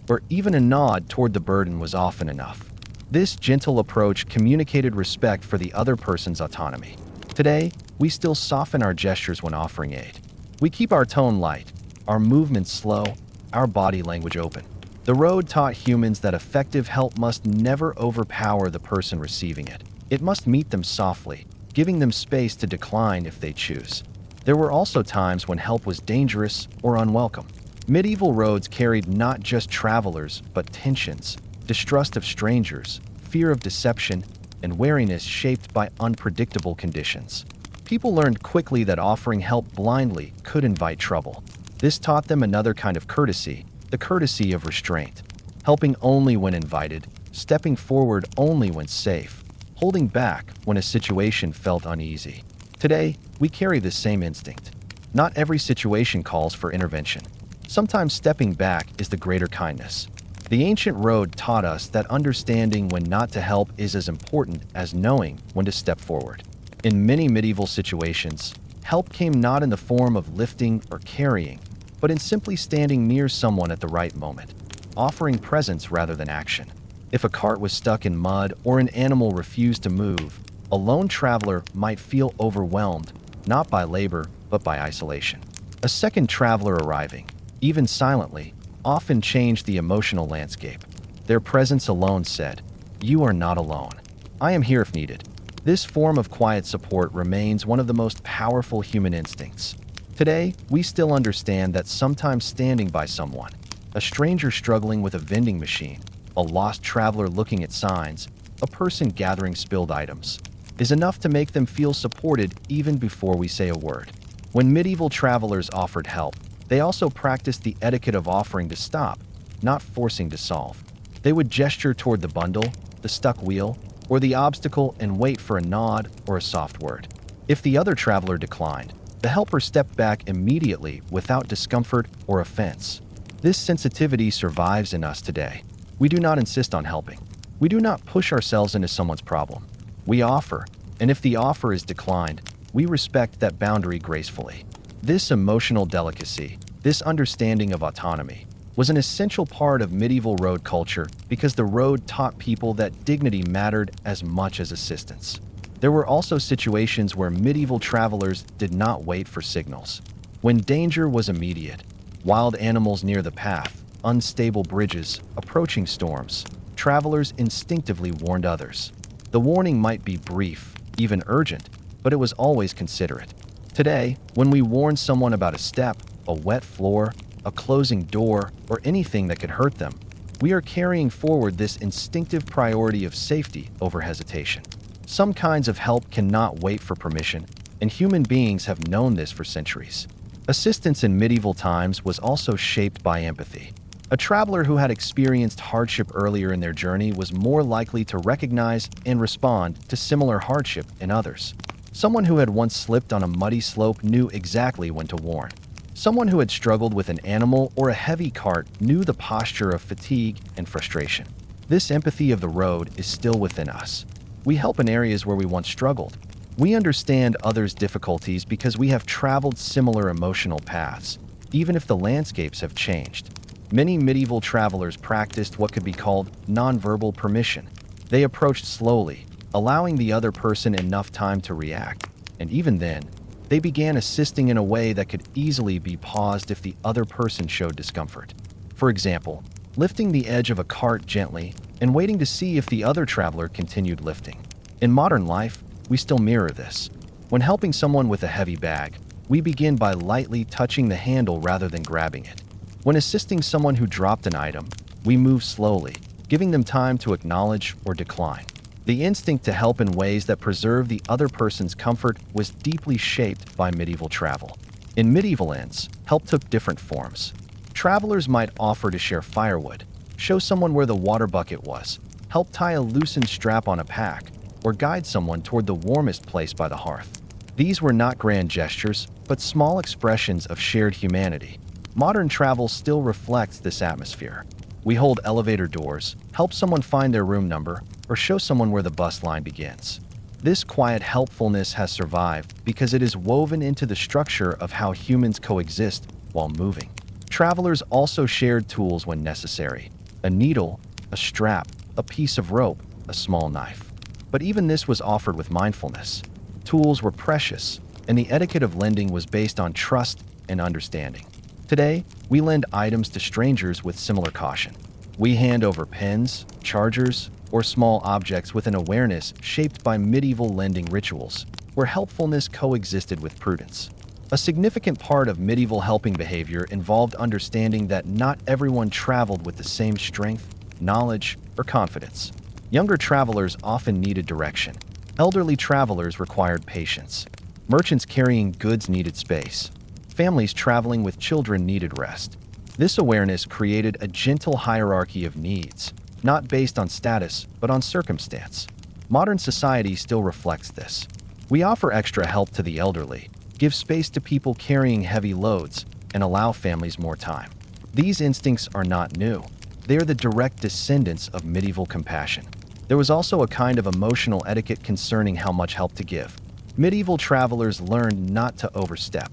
or even a nod toward the burden was often enough. This gentle approach communicated respect for the other person's autonomy. Today, we still soften our gestures when offering aid. We keep our tone light, our movements slow, our body language open. The road taught humans that effective help must never overpower the person receiving it. It must meet them softly, giving them space to decline if they choose. There were also times when help was dangerous or unwelcome. Medieval roads carried not just travelers, but tensions, distrust of strangers, fear of deception, and wariness shaped by unpredictable conditions. People learned quickly that offering help blindly could invite trouble. This taught them another kind of courtesy, the courtesy of restraint, helping only when invited, stepping forward only when safe, holding back when a situation felt uneasy. Today, we carry this same instinct. Not every situation calls for intervention. Sometimes stepping back is the greater kindness. The ancient road taught us that understanding when not to help is as important as knowing when to step forward. In many medieval situations, help came not in the form of lifting or carrying, but in simply standing near someone at the right moment, offering presence rather than action. If a cart was stuck in mud or an animal refused to move, a lone traveler might feel overwhelmed, not by labor, but by isolation. A second traveler arriving, even silently, often changed the emotional landscape. Their presence alone said, "You are not alone. I am here if needed." This form of quiet support remains one of the most powerful human instincts. Today, we still understand that sometimes standing by someone, a stranger struggling with a vending machine, a lost traveler looking at signs, a person gathering spilled items, is enough to make them feel supported even before we say a word. When medieval travelers offered help, they also practiced the etiquette of offering to stop, not forcing to solve. They would gesture toward the bundle, the stuck wheel, or the obstacle and wait for a nod or a soft word. If the other traveler declined, the helper stepped back immediately without discomfort or offense. This sensitivity survives in us today. We do not insist on helping. We do not push ourselves into someone's problem. We offer, and if the offer is declined, we respect that boundary gracefully. This emotional delicacy, this understanding of autonomy, was an essential part of medieval road culture because the road taught people that dignity mattered as much as assistance. There were also situations where medieval travelers did not wait for signals. When danger was immediate, wild animals near the path, unstable bridges, approaching storms, travelers instinctively warned others. The warning might be brief, even urgent, but it was always considerate. Today, when we warn someone about a step, a wet floor, a closing door, or anything that could hurt them, we are carrying forward this instinctive priority of safety over hesitation. Some kinds of help cannot wait for permission, and human beings have known this for centuries. Assistance in medieval times was also shaped by empathy. A traveler who had experienced hardship earlier in their journey was more likely to recognize and respond to similar hardship in others. Someone who had once slipped on a muddy slope knew exactly when to warn. Someone who had struggled with an animal or a heavy cart knew the posture of fatigue and frustration. This empathy of the road is still within us. We help in areas where we once struggled. We understand others' difficulties because we have traveled similar emotional paths, even if the landscapes have changed. Many medieval travelers practiced what could be called nonverbal permission. They approached slowly, allowing the other person enough time to react, and even then, they began assisting in a way that could easily be paused if the other person showed discomfort. For example, lifting the edge of a cart gently and waiting to see if the other traveler continued lifting. In modern life, we still mirror this. When helping someone with a heavy bag, we begin by lightly touching the handle rather than grabbing it. When assisting someone who dropped an item, we move slowly, giving them time to acknowledge or decline. The instinct to help in ways that preserve the other person's comfort was deeply shaped by medieval travel. In medieval inns, help took different forms. Travelers might offer to share firewood, show someone where the water bucket was, help tie a loosened strap on a pack, or guide someone toward the warmest place by the hearth. These were not grand gestures, but small expressions of shared humanity. Modern travel still reflects this atmosphere. We hold elevator doors, help someone find their room number, or show someone where the bus line begins. This quiet helpfulness has survived because it is woven into the structure of how humans coexist while moving. Travelers also shared tools when necessary: a needle, a strap, a piece of rope, a small knife. But even this was offered with mindfulness. Tools were precious, and the etiquette of lending was based on trust and understanding. Today, we lend items to strangers with similar caution. We hand over pens, chargers, or small objects with an awareness shaped by medieval lending rituals, where helpfulness coexisted with prudence. A significant part of medieval helping behavior involved understanding that not everyone traveled with the same strength, knowledge, or confidence. Younger travelers often needed direction. Elderly travelers required patience. Merchants carrying goods needed space. Families traveling with children needed rest. This awareness created a gentle hierarchy of needs, not based on status, but on circumstance. Modern society still reflects this. We offer extra help to the elderly, give space to people carrying heavy loads, and allow families more time. These instincts are not new. They are the direct descendants of medieval compassion. There was also a kind of emotional etiquette concerning how much help to give. Medieval travelers learned not to overstep.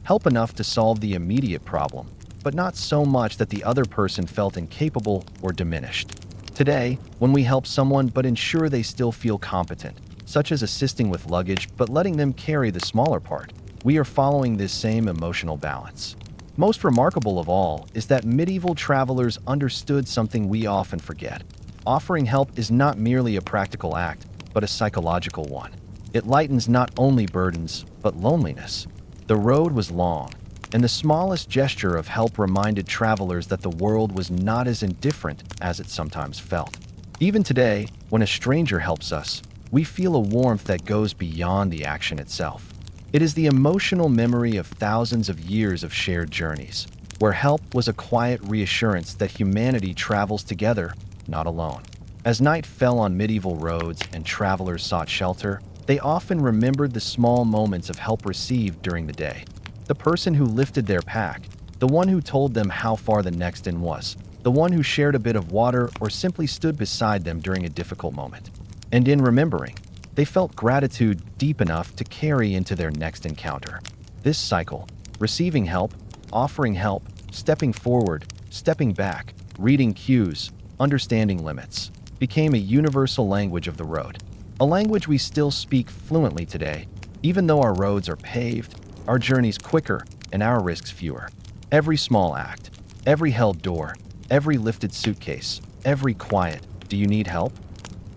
Help enough to solve the immediate problem, but not so much that the other person felt incapable or diminished. Today, when we help someone but ensure they still feel competent, such as assisting with luggage but letting them carry the smaller part, we are following this same emotional balance. Most remarkable of all is that medieval travelers understood something we often forget. Offering help is not merely a practical act, but a psychological one. It lightens not only burdens, but loneliness. The road was long, and the smallest gesture of help reminded travelers that the world was not as indifferent as it sometimes felt. Even today, when a stranger helps us, we feel a warmth that goes beyond the action itself. It is the emotional memory of thousands of years of shared journeys, where help was a quiet reassurance that humanity travels together, not alone. As night fell on medieval roads and travelers sought shelter, they often remembered the small moments of help received during the day. The person who lifted their pack, the one who told them how far the next inn was, the one who shared a bit of water or simply stood beside them during a difficult moment. And in remembering, they felt gratitude deep enough to carry into their next encounter. This cycle, receiving help, offering help, stepping forward, stepping back, reading cues, understanding limits, became a universal language of the road. A language we still speak fluently today, even though our roads are paved, our journeys quicker, and our risks fewer. Every small act, every held door, Every lifted suitcase, every quiet, "Do you need help?"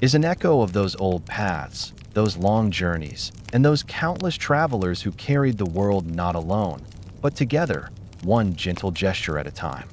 is an echo of those old paths, those long journeys, and those countless travelers who carried the world not alone, but together, one gentle gesture at a time.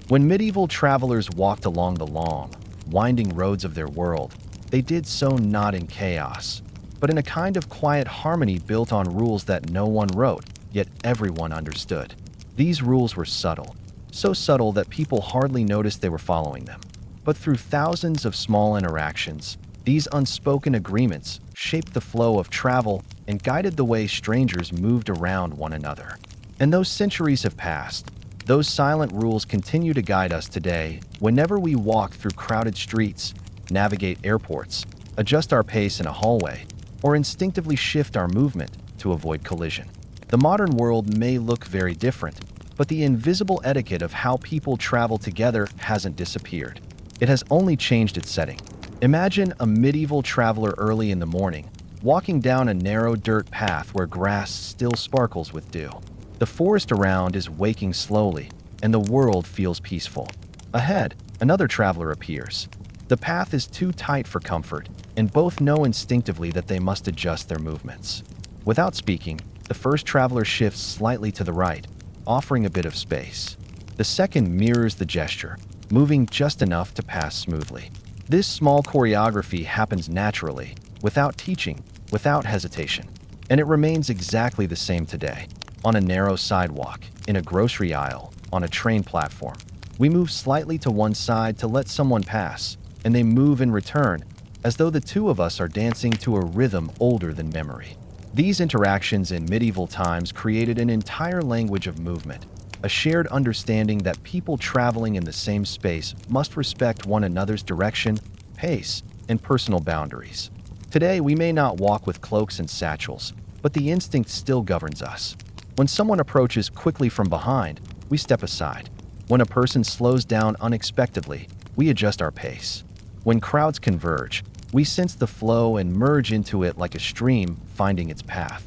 When medieval travelers walked along the long, winding roads of their world, they did so not in chaos, but in a kind of quiet harmony built on rules that no one wrote, yet everyone understood. These rules were subtle, so subtle that people hardly noticed they were following them. But through thousands of small interactions, these unspoken agreements shaped the flow of travel and guided the way strangers moved around one another. And those centuries have passed. Those silent rules continue to guide us today whenever we walk through crowded streets, navigate airports, adjust our pace in a hallway, or instinctively shift our movement to avoid collision. The modern world may look very different, but the invisible etiquette of how people travel together hasn't disappeared. It has only changed its setting. Imagine a medieval traveler early in the morning, walking down a narrow dirt path where grass still sparkles with dew. The forest around is waking slowly, and the world feels peaceful. Ahead, another traveler appears. The path is too tight for comfort, and both know instinctively that they must adjust their movements. Without speaking, the first traveler shifts slightly to the right, offering a bit of space. The second mirrors the gesture, moving just enough to pass smoothly. This small choreography happens naturally, without teaching, without hesitation. And it remains exactly the same today. On a narrow sidewalk, in a grocery aisle, on a train platform. We move slightly to one side to let someone pass, and they move in return, as though the two of us are dancing to a rhythm older than memory. These interactions in medieval times created an entire language of movement, a shared understanding that people traveling in the same space must respect one another's direction, pace, and personal boundaries. Today, we may not walk with cloaks and satchels, but the instinct still governs us. When someone approaches quickly from behind, we step aside. When a person slows down unexpectedly, we adjust our pace. When crowds converge, we sense the flow and merge into it like a stream finding its path.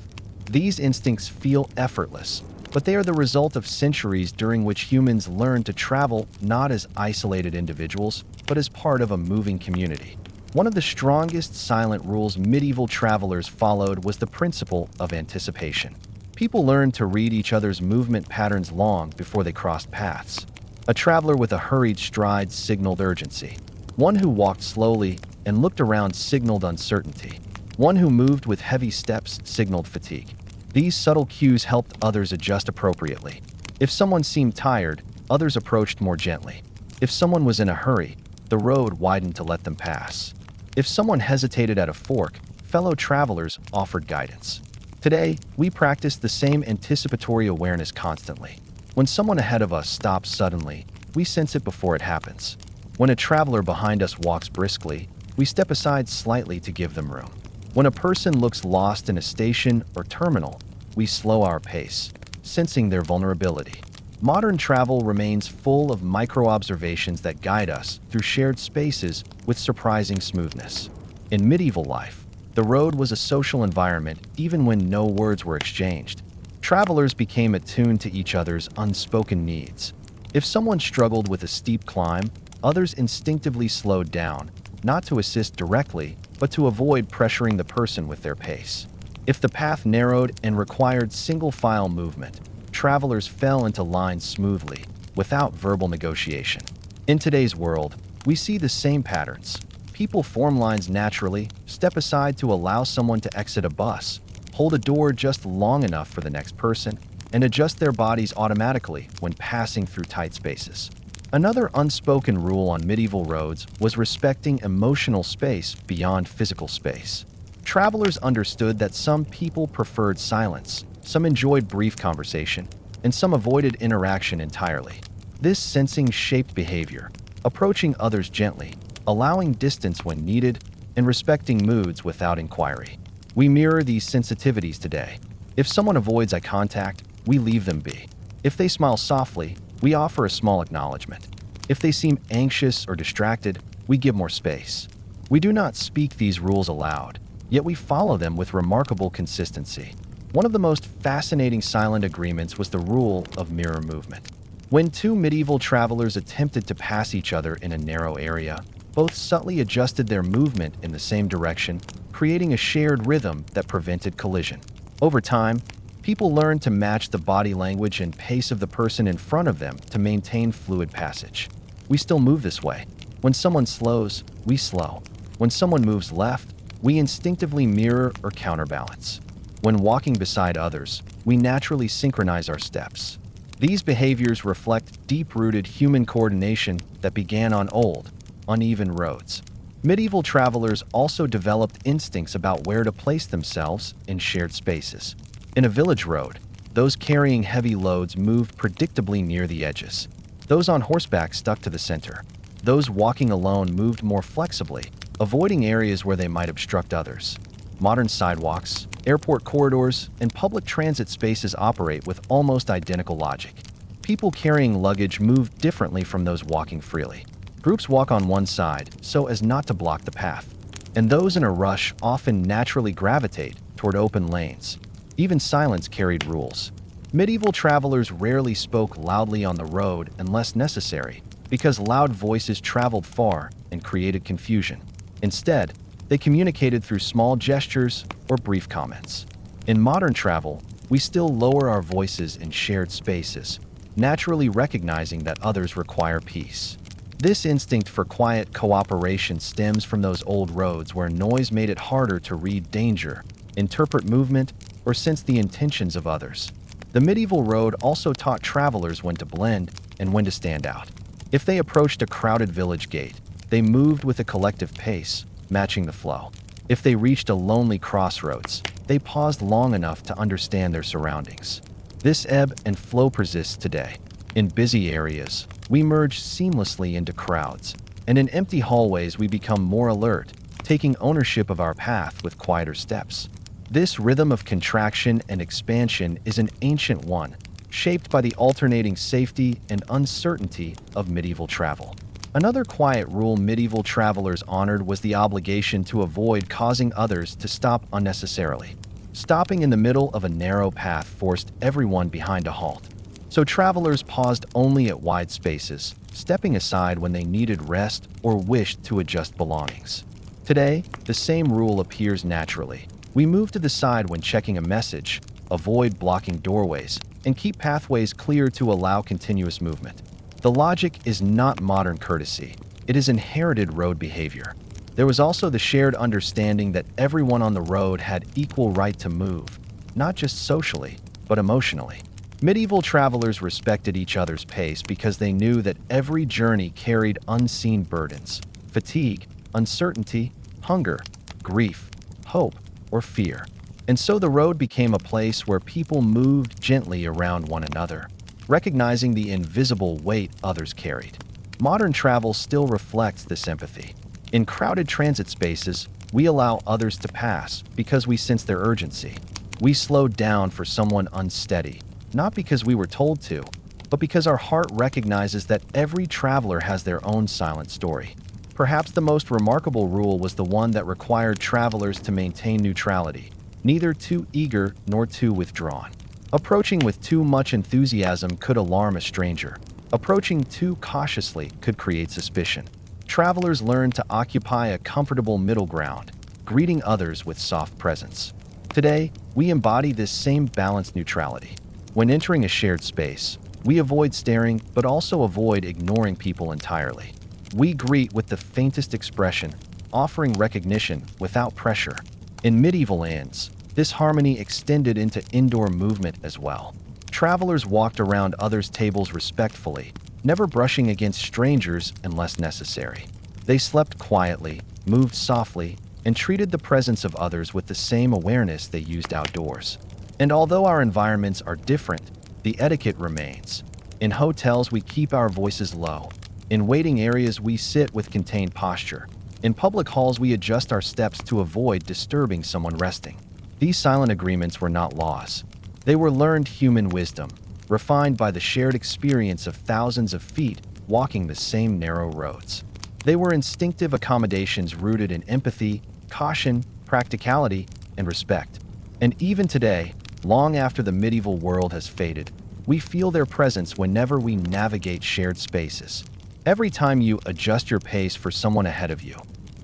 These instincts feel effortless, but they are the result of centuries during which humans learned to travel not as isolated individuals, but as part of a moving community. One of the strongest silent rules medieval travelers followed was the principle of anticipation. People learned to read each other's movement patterns long before they crossed paths. A traveler with a hurried stride signaled urgency. One who walked slowly and looked around signaled uncertainty. One who moved with heavy steps signaled fatigue. These subtle cues helped others adjust appropriately. If someone seemed tired, others approached more gently. If someone was in a hurry, the road widened to let them pass. If someone hesitated at a fork, fellow travelers offered guidance. Today, we practice the same anticipatory awareness constantly. When someone ahead of us stops suddenly, we sense it before it happens. When a traveler behind us walks briskly, we step aside slightly to give them room. When a person looks lost in a station or terminal, we slow our pace, sensing their vulnerability. Modern travel remains full of micro-observations that guide us through shared spaces with surprising smoothness. In medieval life, the road was a social environment even when no words were exchanged. Travelers became attuned to each other's unspoken needs. If someone struggled with a steep climb, others instinctively slowed down, not to assist directly, but to avoid pressuring the person with their pace. If the path narrowed and required single-file movement, travelers fell into line smoothly, without verbal negotiation. In today's world, we see the same patterns. People form lines naturally, step aside to allow someone to exit a bus, hold a door just long enough for the next person, and adjust their bodies automatically when passing through tight spaces. Another unspoken rule on medieval roads was respecting emotional space beyond physical space. Travelers understood that some people preferred silence, some enjoyed brief conversation, and some avoided interaction entirely. This sensing shaped behavior, approaching others gently, allowing distance when needed, and respecting moods without inquiry. We mirror these sensitivities today. If someone avoids eye contact, we leave them be. If they smile softly, we offer a small acknowledgement. If they seem anxious or distracted, we give more space. We do not speak these rules aloud, yet we follow them with remarkable consistency. One of the most fascinating silent agreements was the rule of mirror movement. When two medieval travelers attempted to pass each other in a narrow area, both subtly adjusted their movement in the same direction, creating a shared rhythm that prevented collision. Over time, people learned to match the body language and pace of the person in front of them to maintain fluid passage. We still move this way. When someone slows, we slow. When someone moves left, we instinctively mirror or counterbalance. When walking beside others, we naturally synchronize our steps. These behaviors reflect deep-rooted human coordination that began on old, uneven roads. Medieval travelers also developed instincts about where to place themselves in shared spaces. In a village road, those carrying heavy loads moved predictably near the edges. Those on horseback stuck to the center. Those walking alone moved more flexibly, avoiding areas where they might obstruct others. Modern sidewalks, airport corridors, and public transit spaces operate with almost identical logic. People carrying luggage move differently from those walking freely. Groups walk on one side so as not to block the path, and those in a rush often naturally gravitate toward open lanes. Even silence carried rules. Medieval travelers rarely spoke loudly on the road unless necessary, because loud voices traveled far and created confusion. Instead, they communicated through small gestures or brief comments. In modern travel, we still lower our voices in shared spaces, naturally recognizing that others require peace. This instinct for quiet cooperation stems from those old roads where noise made it harder to read danger, interpret movement, or sense the intentions of others. The medieval road also taught travelers when to blend and when to stand out. If they approached a crowded village gate, they moved with a collective pace, matching the flow. If they reached a lonely crossroads, they paused long enough to understand their surroundings. This ebb and flow persists today. In busy areas, we merge seamlessly into crowds, and in empty hallways we become more alert, taking ownership of our path with quieter steps. This rhythm of contraction and expansion is an ancient one, shaped by the alternating safety and uncertainty of medieval travel. Another quiet rule medieval travelers honored was the obligation to avoid causing others to stop unnecessarily. Stopping in the middle of a narrow path forced everyone behind a halt, so travelers paused only at wide spaces, stepping aside when they needed rest or wished to adjust belongings. Today, the same rule appears naturally. We move to the side when checking a message, avoid blocking doorways, and keep pathways clear to allow continuous movement. The logic is not modern courtesy. It is inherited road behavior. There was also the shared understanding that everyone on the road had equal right to move, not just socially, but emotionally. Medieval travelers respected each other's pace because they knew that every journey carried unseen burdens: fatigue, uncertainty, hunger, grief, hope, or fear. And so the road became a place where people moved gently around one another, recognizing the invisible weight others carried. Modern travel still reflects this empathy. In crowded transit spaces, we allow others to pass because we sense their urgency. We slow down for someone unsteady, not because we were told to, but because our heart recognizes that every traveler has their own silent story. Perhaps the most remarkable rule was the one that required travelers to maintain neutrality, neither too eager nor too withdrawn. Approaching with too much enthusiasm could alarm a stranger. Approaching too cautiously could create suspicion. Travelers learned to occupy a comfortable middle ground, greeting others with soft presence. Today, we embody this same balanced neutrality. When entering a shared space, we avoid staring but also avoid ignoring people entirely. We greet with the faintest expression, offering recognition without pressure. In medieval inns, this harmony extended into indoor movement as well. Travelers walked around others' tables respectfully, never brushing against strangers unless necessary. They slept quietly, moved softly, and treated the presence of others with the same awareness they used outdoors. And although our environments are different, the etiquette remains. In hotels, we keep our voices low. In waiting areas, we sit with contained posture. In public halls, we adjust our steps to avoid disturbing someone resting. These silent agreements were not laws. They were learned human wisdom, refined by the shared experience of thousands of feet walking the same narrow roads. They were instinctive accommodations rooted in empathy, caution, practicality, and respect. And even today, long after the medieval world has faded, We feel their presence whenever we navigate shared spaces. Every time you adjust your pace for someone ahead of you,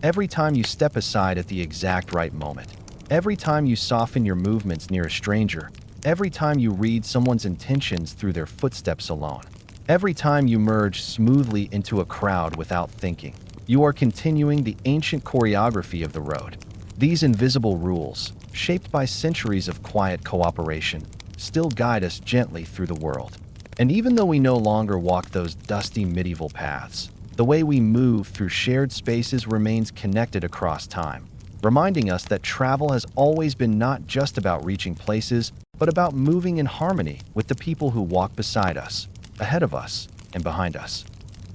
every time you step aside at the exact right moment, every time you soften your movements near a stranger, every time you read someone's intentions through their footsteps alone, every time you merge smoothly into a crowd without thinking, you are continuing the ancient choreography of the road. These invisible rules, shaped by centuries of quiet cooperation, still guide us gently through the world. And even though we no longer walk those dusty medieval paths, the way we move through shared spaces remains connected across time, reminding us that travel has always been not just about reaching places, but about moving in harmony with the people who walk beside us, ahead of us, and behind us.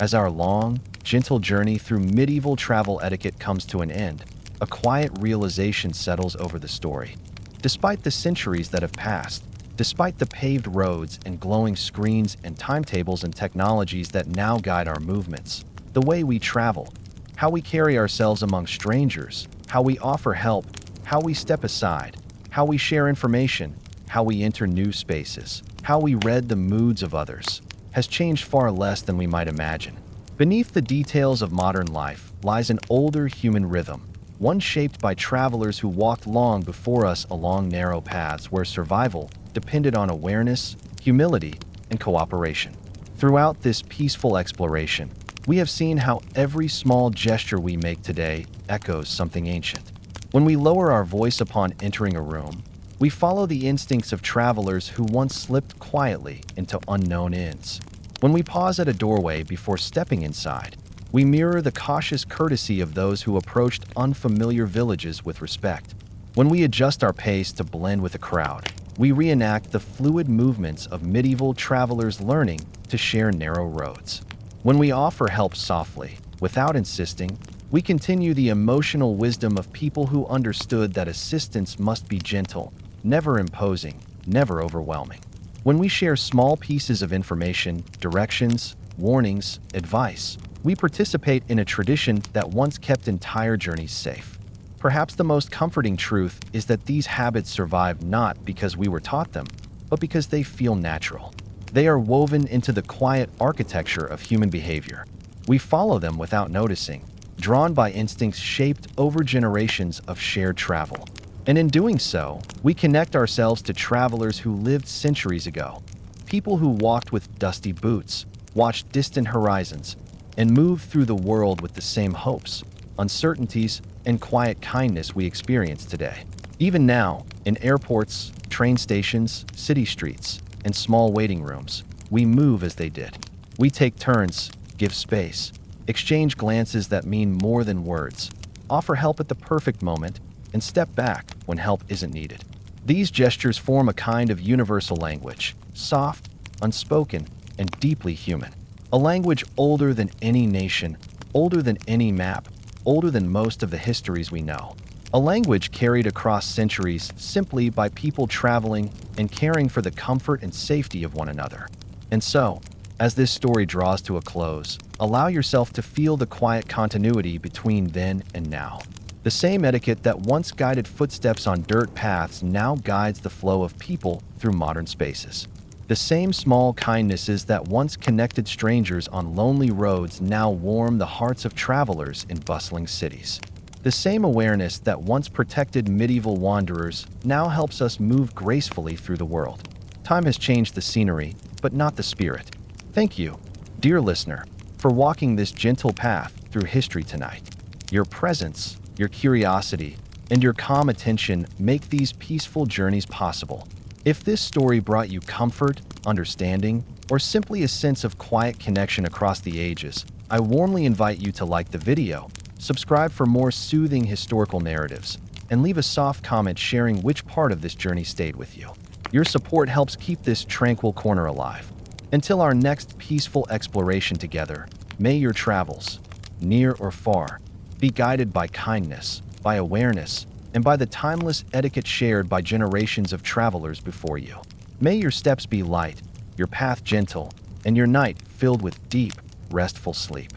As our long, gentle journey through medieval travel etiquette comes to an end, a quiet realization settles over the story. Despite the centuries that have passed, despite the paved roads and glowing screens and timetables and technologies that now guide our movements, the way we travel, how we carry ourselves among strangers, how we offer help, how we step aside, how we share information, how we enter new spaces, how we read the moods of others, has changed far less than we might imagine. Beneath the details of modern life lies an older human rhythm, one shaped by travelers who walked long before us along narrow paths where survival depended on awareness, humility, and cooperation. Throughout this peaceful exploration, we have seen how every small gesture we make today echoes something ancient. When we lower our voice upon entering a room, we follow the instincts of travelers who once slipped quietly into unknown inns. When we pause at a doorway before stepping inside, we mirror the cautious courtesy of those who approached unfamiliar villages with respect. When we adjust our pace to blend with the crowd, we reenact the fluid movements of medieval travelers learning to share narrow roads. When we offer help softly, without insisting, we continue the emotional wisdom of people who understood that assistance must be gentle, never imposing, never overwhelming. When we share small pieces of information, directions, warnings, advice, we participate in a tradition that once kept entire journeys safe. Perhaps the most comforting truth is that these habits survive not because we were taught them, but because they feel natural. They are woven into the quiet architecture of human behavior. We follow them without noticing, drawn by instincts shaped over generations of shared travel. And in doing so, we connect ourselves to travelers who lived centuries ago, people who walked with dusty boots, watched distant horizons, and moved through the world with the same hopes, uncertainties, and quiet kindness we experience today. Even now, in airports, train stations, city streets, and small waiting rooms, we move as they did. We take turns, give space, exchange glances that mean more than words, offer help at the perfect moment, and step back when help isn't needed. These gestures form a kind of universal language, soft, unspoken, and deeply human. A language older than any nation, older than any map, older than most of the histories we know. A language carried across centuries simply by people traveling and caring for the comfort and safety of one another. And so, as this story draws to a close, allow yourself to feel the quiet continuity between then and now. The same etiquette that once guided footsteps on dirt paths now guides the flow of people through modern spaces. The same small kindnesses that once connected strangers on lonely roads now warm the hearts of travelers in bustling cities. The same awareness that once protected medieval wanderers now helps us move gracefully through the world. Time has changed the scenery, but not the spirit. Thank you, dear listener, for walking this gentle path through history tonight. Your presence, your curiosity, and your calm attention make these peaceful journeys possible. If this story brought you comfort, understanding, or simply a sense of quiet connection across the ages, I warmly invite you to like the video, subscribe for more soothing historical narratives, and leave a soft comment sharing which part of this journey stayed with you. Your support helps keep this tranquil corner alive. Until our next peaceful exploration together, may your travels, near or far, be guided by kindness, by awareness, and by the timeless etiquette shared by generations of travelers before you. May your steps be light, your path gentle, and your night filled with deep, restful sleep.